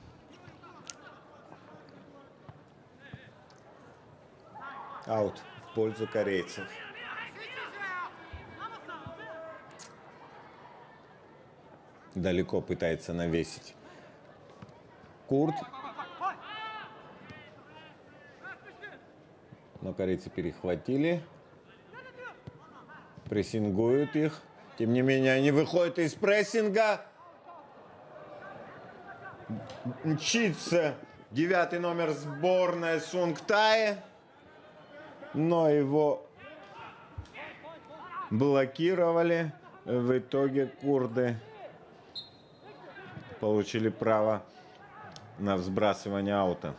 Аут в пользу корейцев. Далеко пытается навесить Курт. Но корейцы перехватили. Прессингуют их. Тем не менее, они выходят из прессинга. Мчится 9-й номер сборной Сунгтае. Но его блокировали. В итоге курды получили право на взбрасывание аута.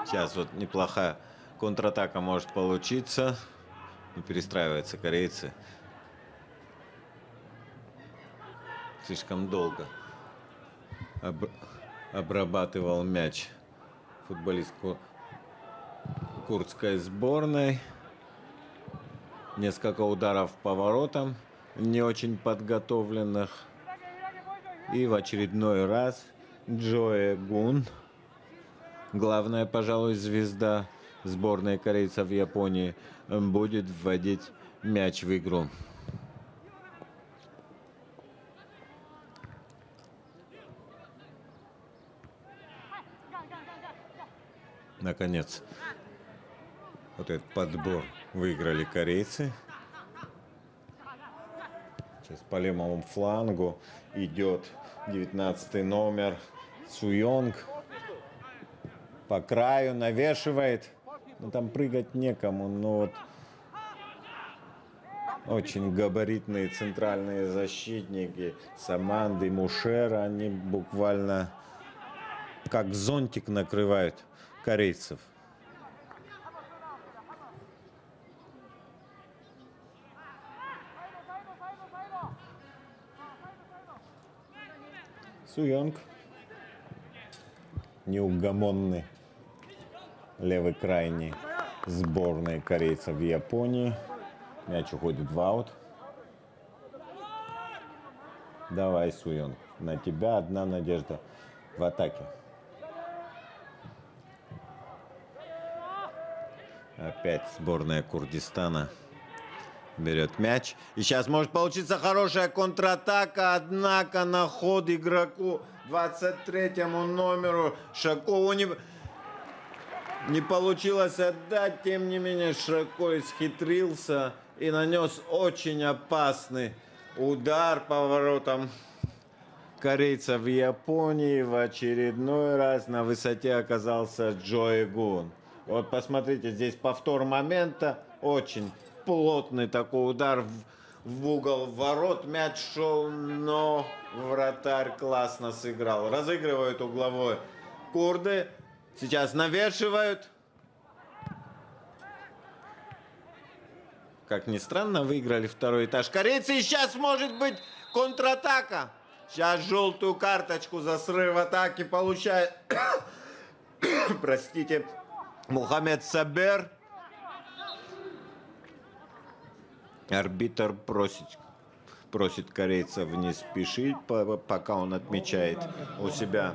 Сейчас вот неплохая контратака может получиться. И перестраиваются корейцы. Слишком долго обрабатывал мяч футболист курдской сборной. Несколько ударов по воротам, не очень подготовленных. И в очередной раз Чоэ Гун, главная, пожалуй, звезда сборной корейцев Японии, будет вводить мяч в игру. Наконец, вот этот подбор выиграли корейцы. Сейчас по левому флангу идет 19-й номер Суёнг. По краю навешивает. Ну, там прыгать некому, но вот очень габаритные центральные защитники Саманды, Мушера, они буквально как зонтик накрывают корейцев. Суёнг, неугомонный левый крайний сборной корейцев в Японии. Мяч уходит в аут. Давай, Суёнг, на тебя одна надежда в атаке. Опять сборная Курдистана берет мяч. И сейчас может получиться хорошая контратака. Однако на ход игроку 23-му номеру Шакову не получилось отдать. Тем не менее, Шако исхитрился и нанес очень опасный удар по воротам корейцев в Японии. В очередной раз на высоте оказался Чоэ Гун. Вот посмотрите, здесь повтор момента. Очень плотный такой удар в угол ворот. Мяч шел, но вратарь классно сыграл. Разыгрывают угловой курды. Сейчас навешивают. Как ни странно, выиграли второй этаж корейцы. И сейчас может быть контратака. Сейчас желтую карточку за срыв атаки получает. Простите. Мухаммед Сабер. Арбитр просит корейцев не спешить, пока он отмечает у себя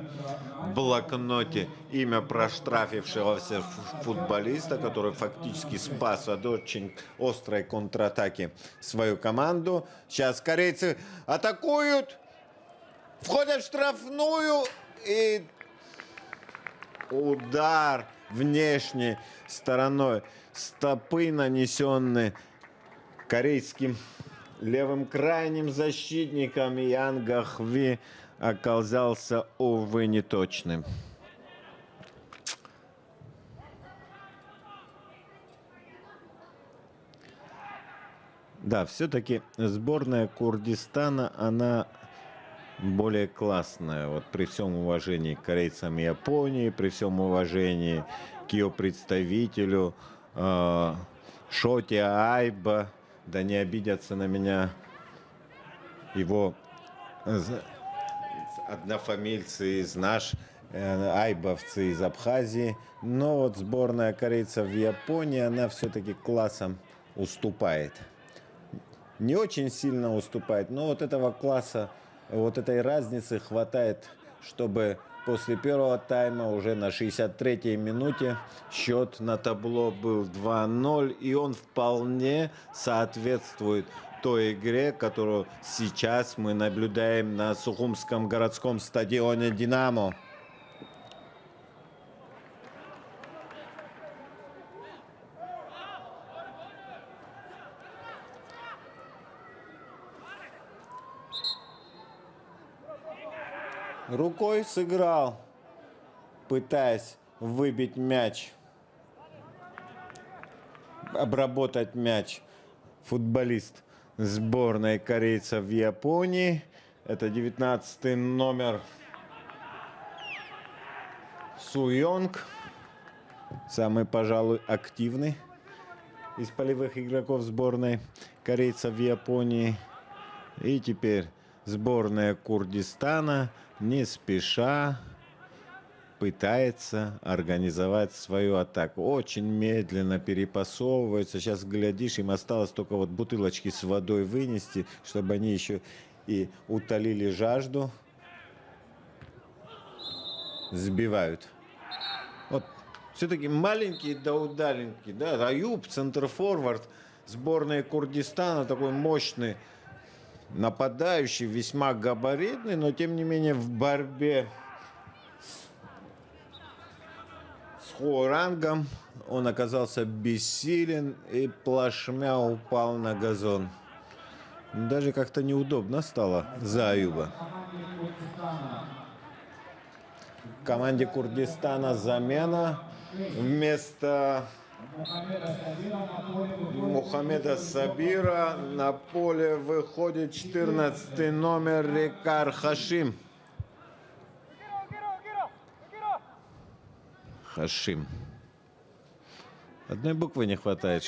в блокноте имя проштрафившегося футболиста, который фактически спас от очень острой контратаки свою команду. Сейчас корейцы атакуют, входят в штрафную и удар внешней стороной стопы, нанесенный корейским левым крайним защитником, Ян Гахви, оказался, увы, неточным. Да, все-таки сборная Курдистана, она более классная. Вот при всем уважении к корейцам Японии, при всем уважении к ее представителю Шоти Айба, да не обидятся на меня его однофамильцы из айбовцы из Абхазии. Но вот сборная корейцев в Японии, она все-таки классом уступает. Не очень сильно уступает, но вот этого класса, вот этой разницы хватает, чтобы после первого тайма уже на 63-й минуте счет на табло был 2-0, и он вполне соответствует той игре, которую сейчас мы наблюдаем на Сухумском городском стадионе «Динамо». Рукой сыграл, пытаясь выбить мяч, обработать мяч футболист сборной корейцев в Японии. Это 19-й номер Су Йонг, самый, пожалуй, активный из полевых игроков сборной корейцев в Японии. И теперь сборная Курдистана не спеша пытается организовать свою атаку. Очень медленно перепасовываются. Сейчас, глядишь, им осталось только вот бутылочки с водой вынести, чтобы они еще и утолили жажду. Сбивают. Вот все-таки маленький да удаленький. Да? Аюб, центрфорвард сборной Курдистана, такой мощный нападающий, весьма габаритный, но тем не менее в борьбе с Хуорангом он оказался бессилен и плашмя упал на газон. Даже как-то неудобно стало за Аюба. В команде Курдистана замена. Вместо Мухаммеда Сабира на поле выходит 14-й номер Рикар Хашим. Хашим. Одной буквы не хватает,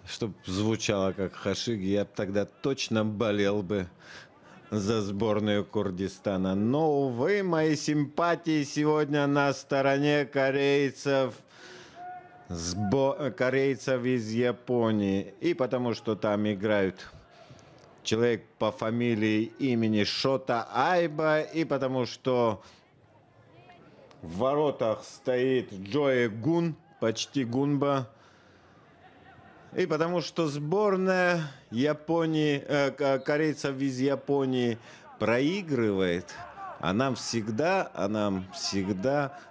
чтобы звучало как Хашиг. Я тогда точно болел бы за сборную Курдистана. Но, увы, мои симпатии сегодня на стороне корейцев, корейцев из Японии. И потому что там играют человек по фамилии имени Шота Айба, и потому что в воротах стоит Джоэ Гун, почти Гунба. И потому что сборная Японии, корейцев из Японии проигрывает, а нам всегда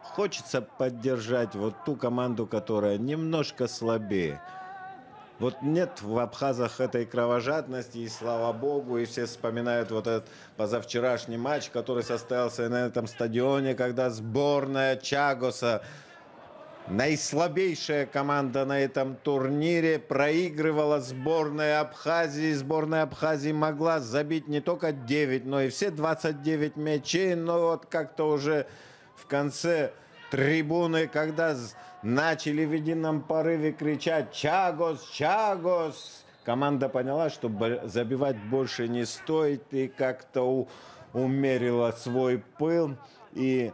хочется поддержать вот ту команду, которая немножко слабее. Вот нет в абхазах этой кровожадности, и слава богу, и все вспоминают вот этот позавчерашний матч, который состоялся на этом стадионе, когда сборная Чагоса, наислабейшая команда на этом турнире, проигрывала сборной Абхазии. Сборная Абхазии могла забить не только 9, но и все 29 мячей. Но вот как-то уже в конце трибуны, когда начали в едином порыве кричать «Чагос! Чагос!», команда поняла, что забивать больше не стоит, и как-то умерила свой пыл. И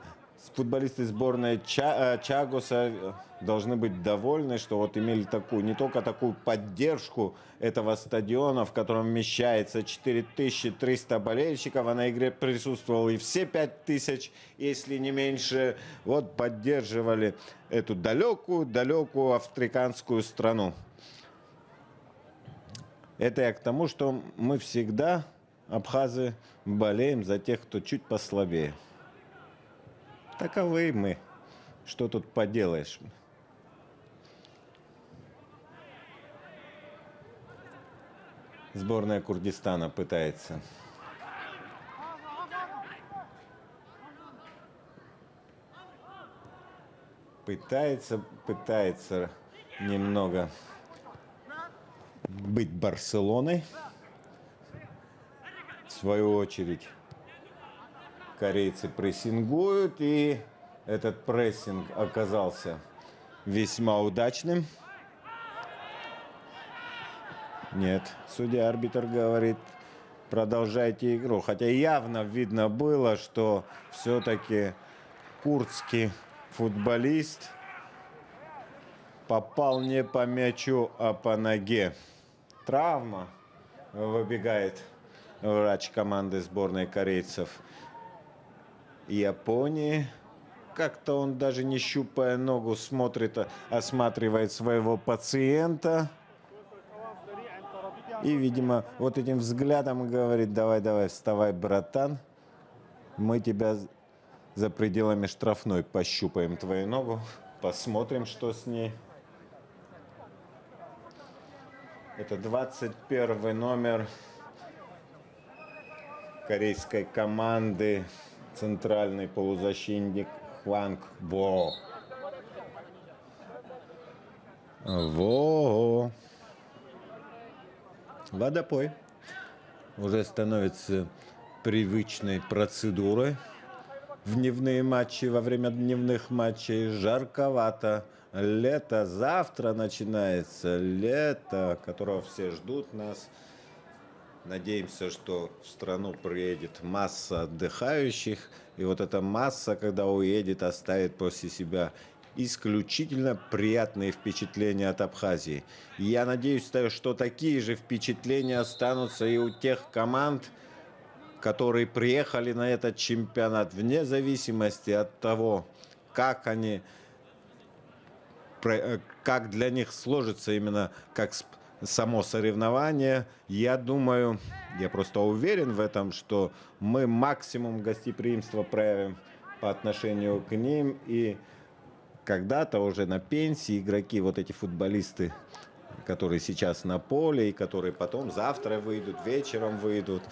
футболисты сборной Чагоса должны быть довольны, что вот имели такую, не только такую поддержку этого стадиона, в котором вмещается 4300 болельщиков, а на игре присутствовало и все 5000, если не меньше, вот поддерживали эту далекую африканскую страну. Это я к тому, что мы всегда, абхазы, болеем за тех, кто чуть послабее. Таковы мы. Что тут поделаешь? Сборная Курдистана пытается. Пытается немного быть Барселоной. В свою очередь, корейцы прессингуют, и этот прессинг оказался весьма удачным. Нет, судья-арбитр говорит, продолжайте игру. Хотя явно видно было, что все-таки курдский футболист попал не по мячу, а по ноге. Травма, выбегает врач команды сборной корейцев Японии. Как-то он, даже не щупая ногу, смотрит, осматривает своего пациента. И, видимо, вот этим взглядом говорит: давай, вставай, братан. Мы тебя за пределами штрафной пощупаем твою ногу, посмотрим, что с ней. Это 21 номер корейской команды, центральный полузащитник Хванг Бо. Водопой уже становится привычной процедурой в дневные матчи, во время дневных матчей. Жарковато. Лето завтра начинается. Лето, которого все ждут нас. Надеемся, что в страну приедет масса отдыхающих. И вот эта масса, когда уедет, оставит после себя исключительно приятные впечатления от Абхазии. И я надеюсь, что такие же впечатления останутся и у тех команд, которые приехали на этот чемпионат, вне зависимости от того, как для них сложится именно как само соревнование. Я думаю, я просто уверен в этом, что мы максимум гостеприимства проявим по отношению к ним. И когда-то уже на пенсии игроки, вот эти футболисты, которые сейчас на поле и которые потом завтра выйдут, вечером выйдут,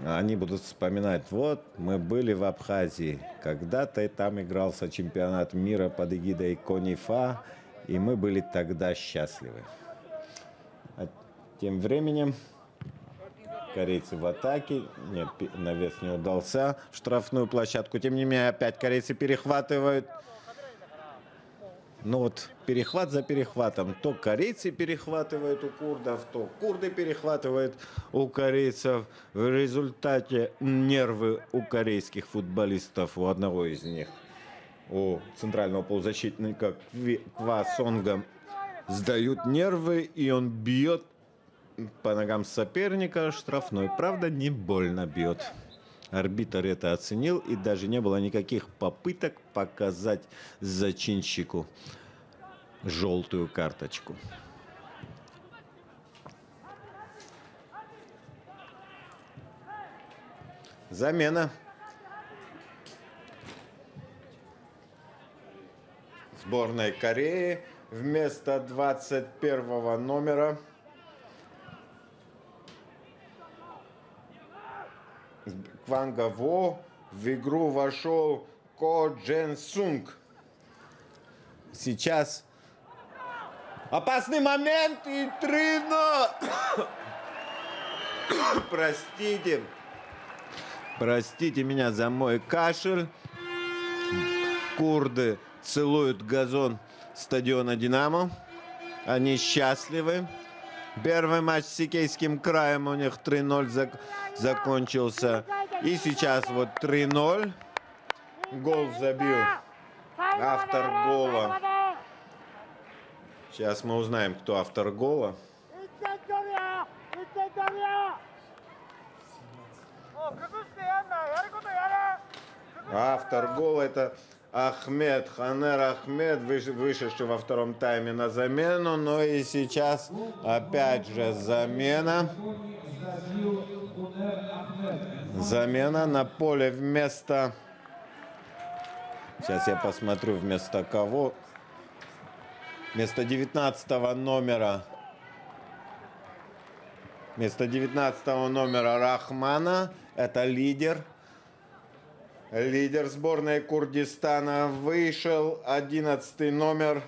они будут вспоминать: вот мы были в Абхазии, когда-то там игрался чемпионат мира под эгидой Конифа, и мы были тогда счастливы. А тем временем корейцы в атаке. Нет, навес не удался в штрафную площадку. Тем не менее, опять корейцы перехватывают. Ну вот, перехват за перехватом. То корейцы перехватывают у курдов, то курды перехватывают у корейцев. В результате нервы у корейских футболистов, у одного из них, у центрального полузащитника Ква Сонга, сдают нервы, и он бьет по ногам соперника штрафной. Правда, не больно бьет. Арбитр это оценил, и даже не было никаких попыток показать зачинщику желтую карточку. Замена. Сборной Кореи вместо 21 номера Кванга Во в игру вошел Ко Джен Сунг. Сейчас опасный момент и 3-0. Простите меня за мой кашель. Курды целуют газон стадиона «Динамо». Они счастливы. Первый матч с Сикейским краем у них 3-0 закончился. И сейчас вот 3-0. Гол забил автор гола. Сейчас мы узнаем, кто автор гола. Автор гола — это Ахмед, Ханер Ахмед, вышедший во втором тайме на замену. Но и сейчас опять же замена. Замена на поле вместо... Сейчас я посмотрю, вместо кого. Вместо 19 номера. Вместо 19 номера Рахмана. Это лидер. Лидер сборной Курдистана. Вышел 11 номер.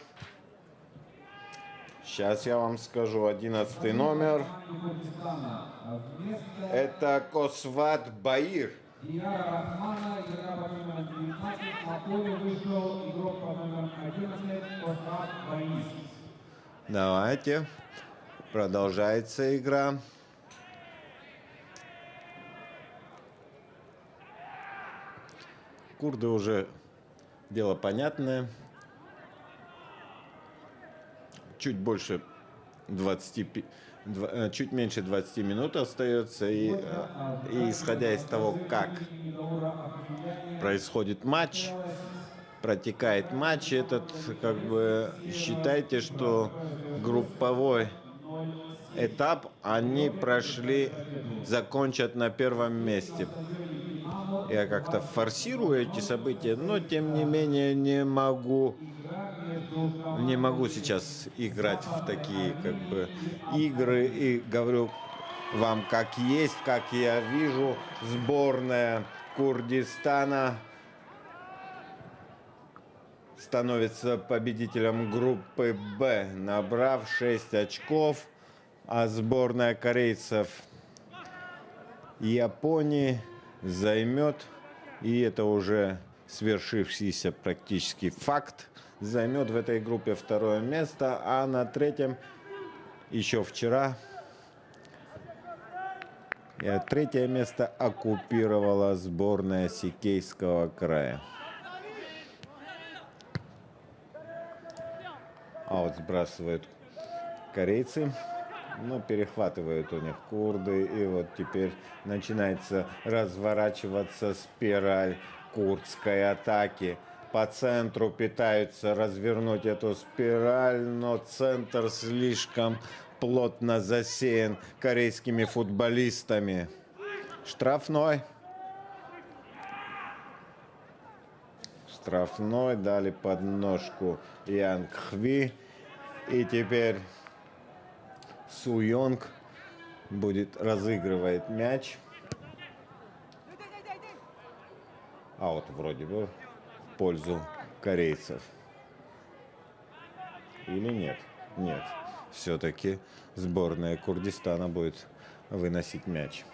Сейчас я вам скажу. 11 номер. Это Косват Баир. Давайте Продолжается игра. Курды уже дело понятное. Чуть больше 20, чуть меньше 20 минут остается. И исходя из того, как происходит матч, протекает матч этот, как бы считайте, что групповой этап они прошли, закончат на первом месте. Я как-то форсирую эти события, но тем не менее не могу сейчас играть в такие как бы игры, и говорю вам как есть, как я вижу. Сборная Курдистана становится победителем группы Б, набрав 6 очков, а сборная корейцев Японии займет, и это уже свершившийся практически факт, займет в этой группе второе место, а на третьем еще вчера третье место оккупировала сборная Сикейского края. Аут сбрасывают корейцы, но перехватывают у них курды. И вот теперь начинается разворачиваться спираль курдской атаки. По центру пытаются развернуть эту спираль, но центр слишком плотно засеян корейскими футболистами. Штрафной. Штрафной, дали подножку Янг Хви. И теперь Су Йонг разыгрывает мяч. Аут вроде бы в пользу корейцев. Или нет? Нет. Все-таки сборная Курдистана будет выносить мяч.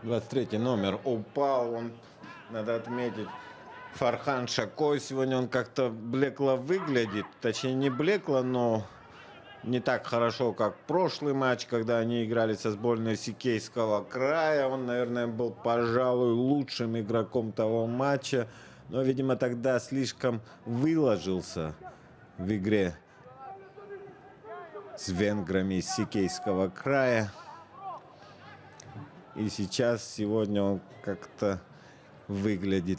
«23 номер упал, он, надо отметить, Фархан Шакой. Сегодня он как-то блекло выглядит, точнее не блекло, но не так хорошо, как прошлый матч, когда они играли со сборной Сикейского края. Он, наверное, был, пожалуй, лучшим игроком того матча, но, видимо, тогда слишком выложился в игре с венграми из Сикейского края. И сегодня он как-то выглядит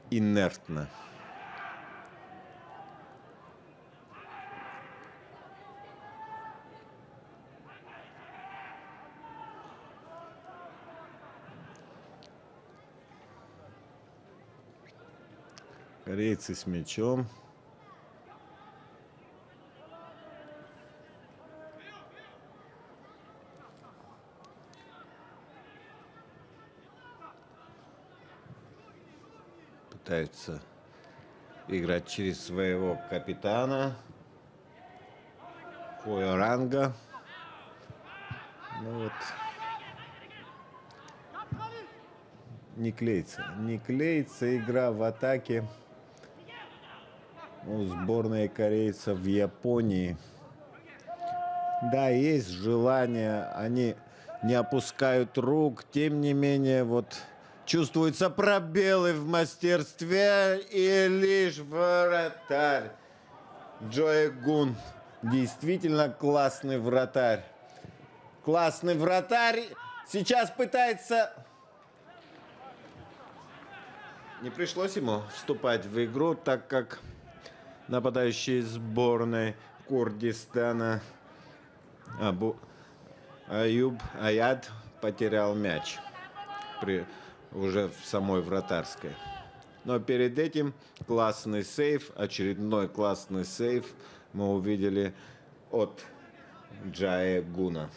инертно. Корейцы с мячом. Пытаются играть через своего капитана Хойоранга. Ну вот. Не клеится игра в атаке у сборной корейцев в Японии. Да, есть желание, они не опускают рук, тем не менее, вот чувствуются пробелы в мастерстве, и лишь вратарь Джоэ Гун действительно классный вратарь. Классный вратарь сейчас пытается... Не пришлось ему вступать в игру, так как нападающий сборной Курдистана Аюб Аяд потерял мяч уже в самой вратарской. Но перед этим классный сейв, очередной классный сейв мы увидели от Джаэ Гуна.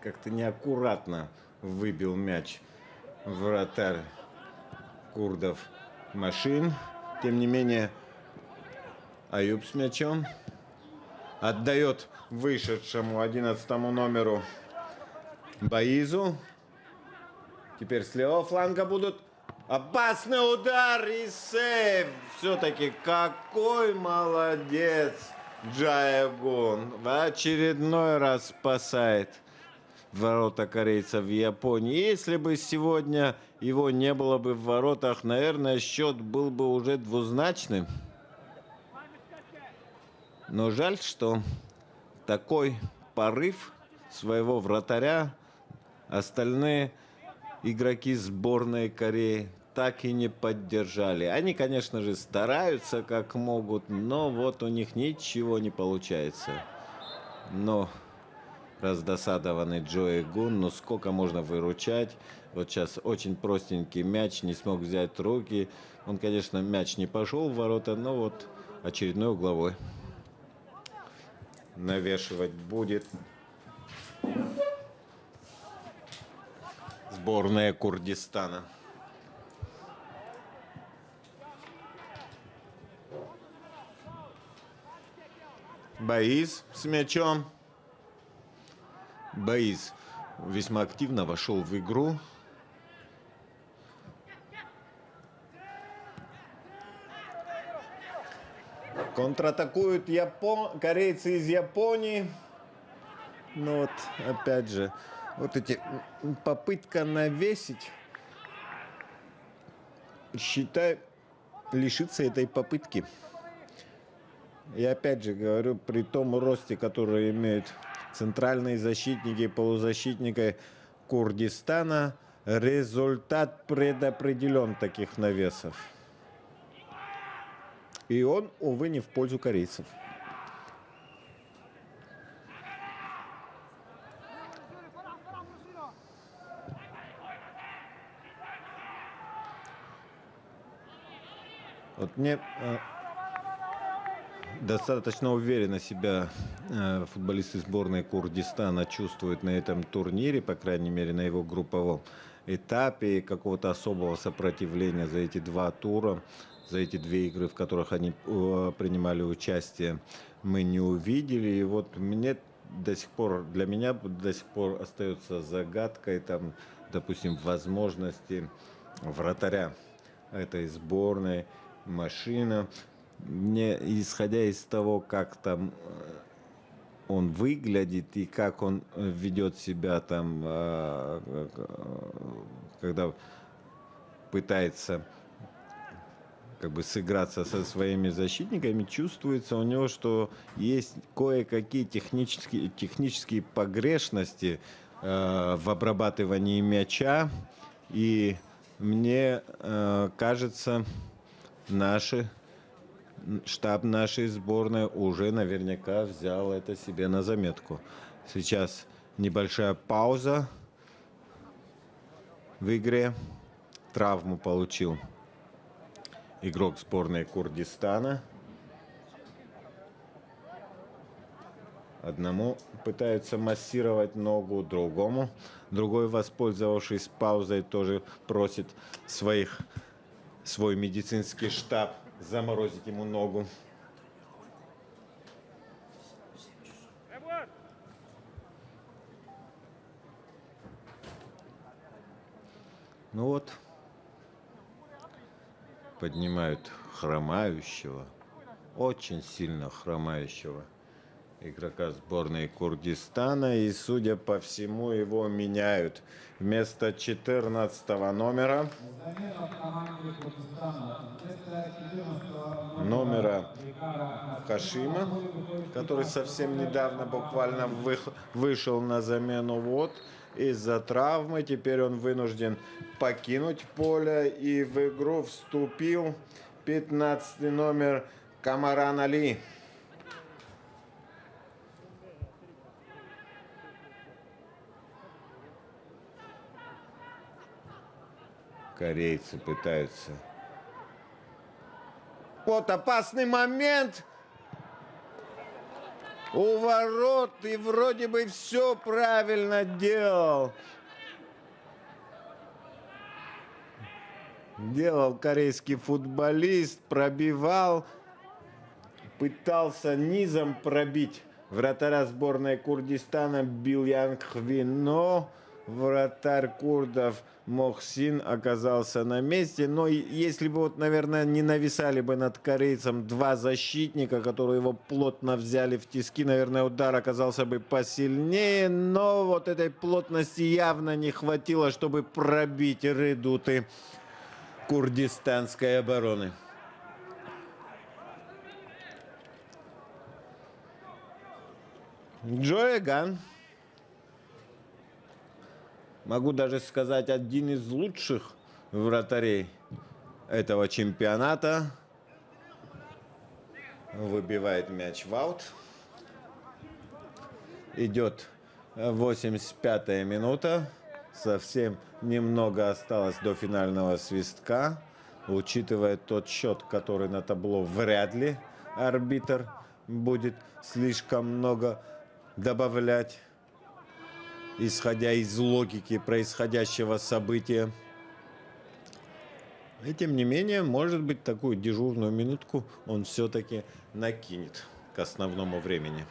как-то неаккуратно выбил мяч вратарь курдов Машин. Тем не менее, Аюб с мячом отдает вышедшему 11-му номеру Баизу. Теперь с левого фланга будут опасный удар и сейв. Все-таки какой молодец Джаягун. В очередной раз спасает ворота корейцев в Японии. Если бы сегодня его не было бы в воротах, наверное, счет был бы уже двузначным. Но жаль, что такой порыв своего вратаря остальные игроки сборной Кореи так и не поддержали. Они, конечно же, стараются как могут, но вот у них ничего не получается. Но раздосадованный Джои Гун, ну сколько можно выручать? Вот сейчас очень простенький мяч, не смог взять руки. Он, конечно, мяч не пошел в ворота, но вот очередной угловой. Навешивать будет сборная Курдистана. Баиз с мячом. Баиз весьма активно вошел в игру. Контратакуют корейцы из Японии. Ну вот, опять же, вот эти попытка навесить, считай, лишиться этой попытки. И опять же говорю, при том росте, который имеют центральные защитники и полузащитники Курдистана, результат предопределен таких навесов. И он, увы, не в пользу корейцев. Вот мне достаточно уверенно себя футболисты сборной Курдистана чувствуют на этом турнире, по крайней мере, на его групповом этапе. И какого-то особого сопротивления за эти два тура, за эти две игры, в которых они принимали участие, мы не увидели. И вот мне до сих пор, для меня до сих пор остается загадкой, там, допустим, возможности вратаря этой сборной Машина. Мне, исходя из того, как там он выглядит и как он ведет себя там, когда пытается как бы сыграться со своими защитниками, чувствуется у него, что есть кое-какие технические погрешности в обрабатывании мяча. И мне кажется, штаб нашей сборной уже наверняка взял это себе на заметку. Сейчас небольшая пауза в игре. Травму получил игрок сборной Курдистана. Одному пытаются массировать ногу, другой, воспользовавшись паузой, тоже просит свой медицинский штаб заморозить ему ногу. Ну вот, поднимают хромающего, очень сильно хромающего игрока сборной Курдистана. И, судя по всему, его меняют. Вместо 14-го номера Хашима, который совсем недавно буквально вышел на замену. Вот из-за травмы теперь он вынужден покинуть поле. И в игру вступил 15-й номер Камаран Али. Корейцы пытаются. Вот опасный момент. у ворот и вроде бы все правильно делал. Делал корейский футболист, пробивал, пытался низом пробить вратаря сборной Курдистана Билянг Хви, но вратарь курдов Мохсин оказался на месте. Но если бы, вот, наверное, не нависали бы над корейцем два защитника, которые его плотно взяли в тиски, наверное, удар оказался бы посильнее. Но вот этой плотности явно не хватило, чтобы пробить редуты курдистанской обороны. Джоеган, могу даже сказать, один из лучших вратарей этого чемпионата, выбивает мяч в аут. Идет 85-я минута. Совсем немного осталось до финального свистка. Учитывая тот счет, который на табло, вряд ли арбитр будет слишком много добавлять, исходя из логики происходящего события. И тем не менее, может быть, такую дежурную минутку он все-таки накинет к основному времени.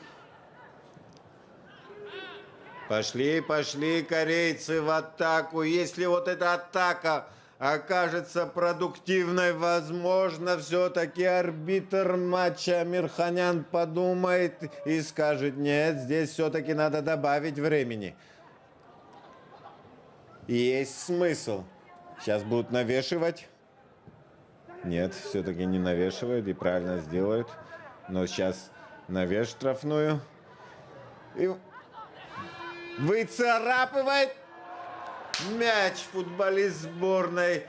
Пошли, пошли корейцы в атаку. Если вот эта атака окажется продуктивной, возможно, все-таки арбитр матча Амирханян подумает и скажет: нет, здесь все-таки надо добавить времени. И есть смысл. Сейчас будут навешивать. Нет, все-таки не навешивают и правильно сделают. Но сейчас навеш штрафную. И выцарапывает мяч футболист сборной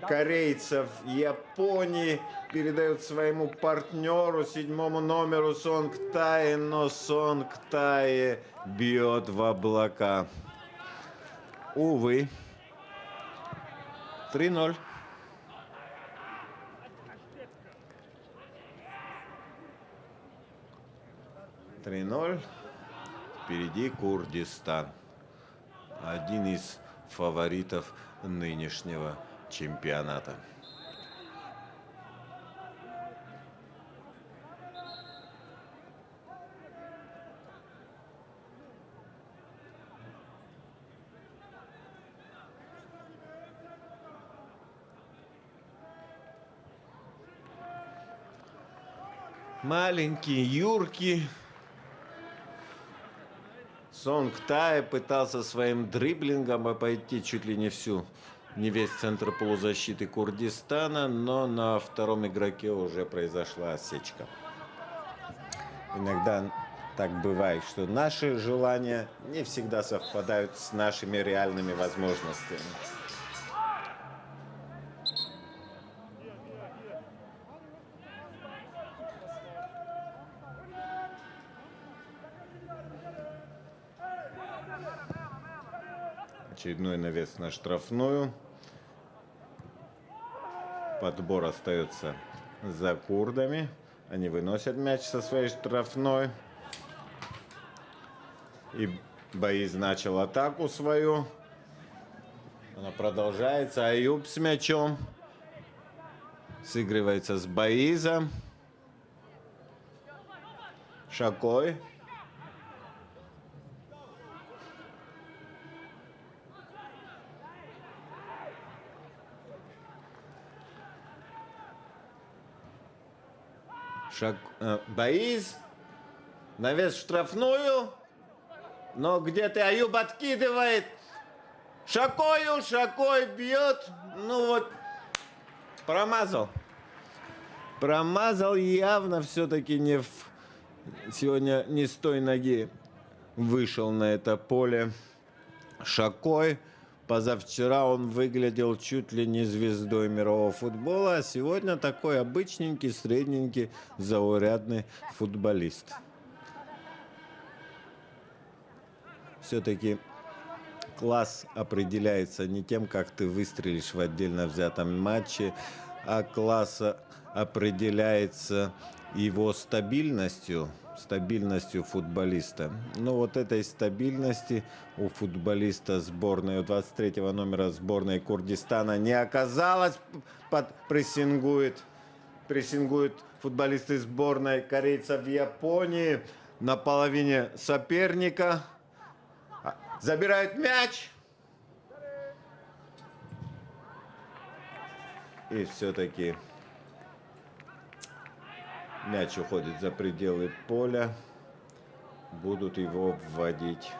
корейцев Японии. Передает своему партнеру, 7-му номеру Сонг Тае, но Сонг Тае бьет в облака. Увы. 3-0. Впереди Курдистан. Один из фаворитов нынешнего чемпионата. Маленький, юркий Сонг Тае пытался своим дриблингом обойти чуть ли не весь центр полузащиты Курдистана, но на втором игроке уже произошла осечка. Иногда так бывает, что наши желания не всегда совпадают с нашими реальными возможностями. Очередной навес на штрафную. Подбор остается за курдами. Они выносят мяч со своей штрафной. И Боиз начал атаку свою. Она продолжается. Аюб с мячом. Сыгрывается с Боизом. Шакой. Боиз. Навес в штрафную. Но где-то Аюб откидывает. Шакой бьет. Ну вот, промазал. Промазал явно все-таки сегодня не с той ноги вышел на это поле Шакой. Позавчера он выглядел чуть ли не звездой мирового футбола, а сегодня такой обычненький, средненький, заурядный футболист. Все-таки класс определяется не тем, как ты выстрелишь в отдельно взятом матче, а класс определяется его стабильностью футболиста. Но вот этой стабильности у футболиста сборной, у 23 номера сборной Курдистана не оказалось. Прессингует футболисты сборной корейцев в Японии на половине соперника. Забирают мяч. И все-таки мяч уходит за пределы поля. Будут его вводить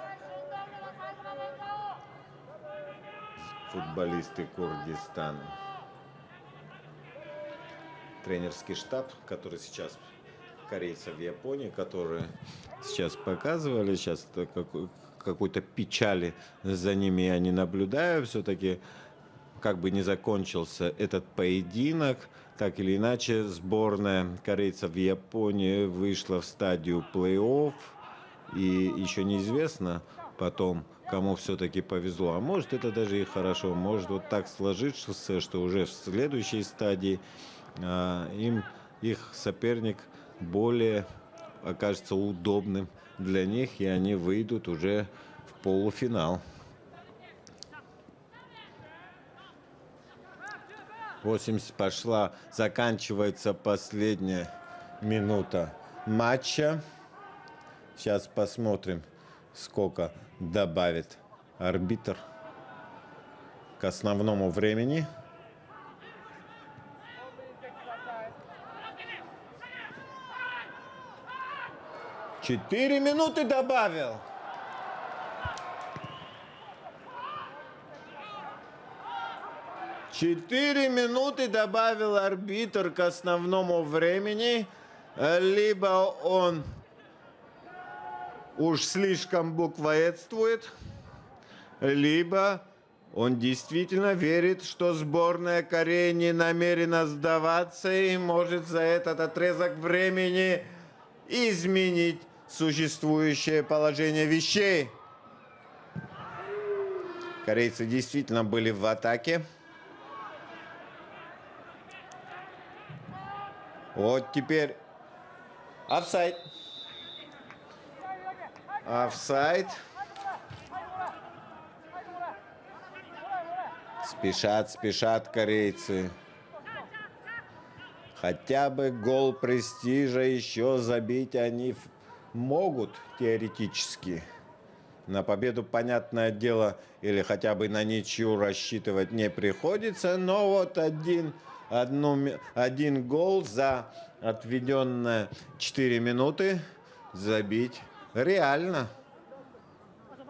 футболисты Курдистана. Тренерский штаб, который сейчас корейцев в Японии, которые сейчас показывали, сейчас какой-то печали за ними я не наблюдаю. Все-таки как бы не закончился этот поединок, так или иначе сборная корейцев в Японии вышла в стадию плей-офф. И еще неизвестно потом, кому все-таки повезло. А может, это даже и хорошо. Может, вот так сложиться, что уже в следующей стадии их соперник более окажется удобным для них, и они выйдут уже в полуфинал. 80 пошла, заканчивается последняя минута матча. Сейчас посмотрим, сколько добавит арбитр к основному времени. Четыре минуты добавил. Четыре минуты добавил арбитр к основному времени. Либо он уж слишком буквоедствует, либо он действительно верит, что сборная Кореи не намерена сдаваться и может за этот отрезок времени изменить существующее положение вещей. Корейцы действительно были в атаке. Вот теперь офсайд. Офсайд. Спешат корейцы. Хотя бы гол престижа еще забить они могут теоретически. На победу, понятное дело, или хотя бы на ничью рассчитывать не приходится. Но вот один гол за отведенные 4 минуты забить реально.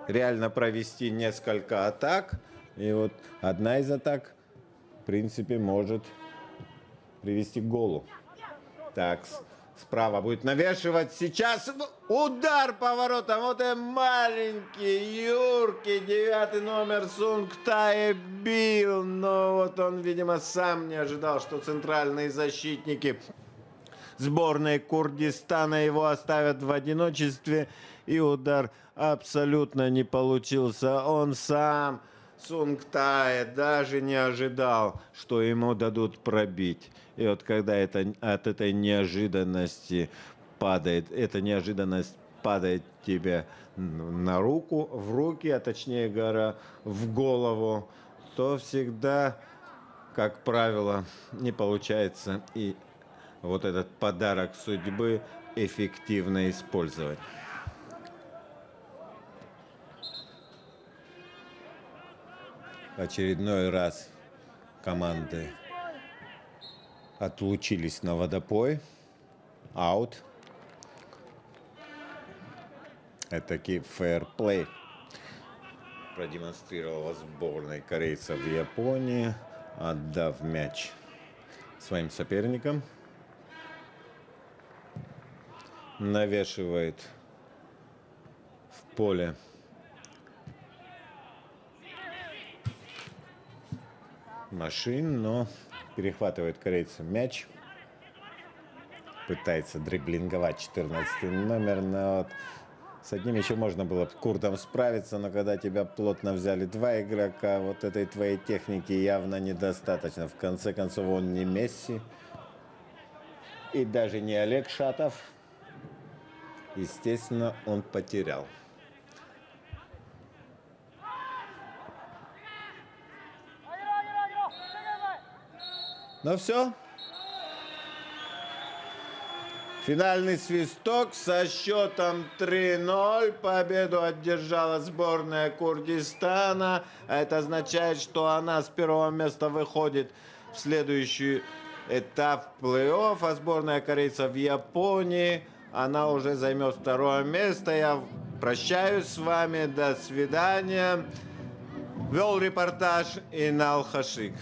Реально провести несколько атак. И вот одна из атак, в принципе, может привести к голу. Так, справа будет навешивать. Сейчас удар поворотом. Вот и маленький, юркий, 9 номер Сунг Тае бил. Но вот он, видимо, сам не ожидал, что центральные защитники сборной Курдистана его оставят в одиночестве. И удар абсолютно не получился. Он сам, Сунг Тае, даже не ожидал, что ему дадут пробить. И вот когда от этой неожиданности падает, эта неожиданность падает тебе на руку, в руки, а точнее говоря, в голову, то всегда, как правило, не получается и вот этот подарок судьбы эффективно использовать. Очередной раз команды отлучились на водопой. Аут. Этакий фэрплей продемонстрировала сборная корейцев в Японии, отдав мяч своим соперникам. Навешивает в поле машин, но перехватывает корейцы мяч. Пытается дриблинговать 14 номер. Но вот с одним еще можно было курдом справиться, но когда тебя плотно взяли два игрока, вот этой твоей техники явно недостаточно. В конце концов, он не Месси. И даже не Олег Шатов. Естественно, он потерял. Ну все. Финальный свисток со счетом 3-0. Победу одержала сборная Курдистана. Это означает, что она с первого места выходит в следующий этап плей-офф. А сборная корейцев в Японии, она уже займет второе место. Я прощаюсь с вами. До свидания. Вел репортаж Инал Хашик.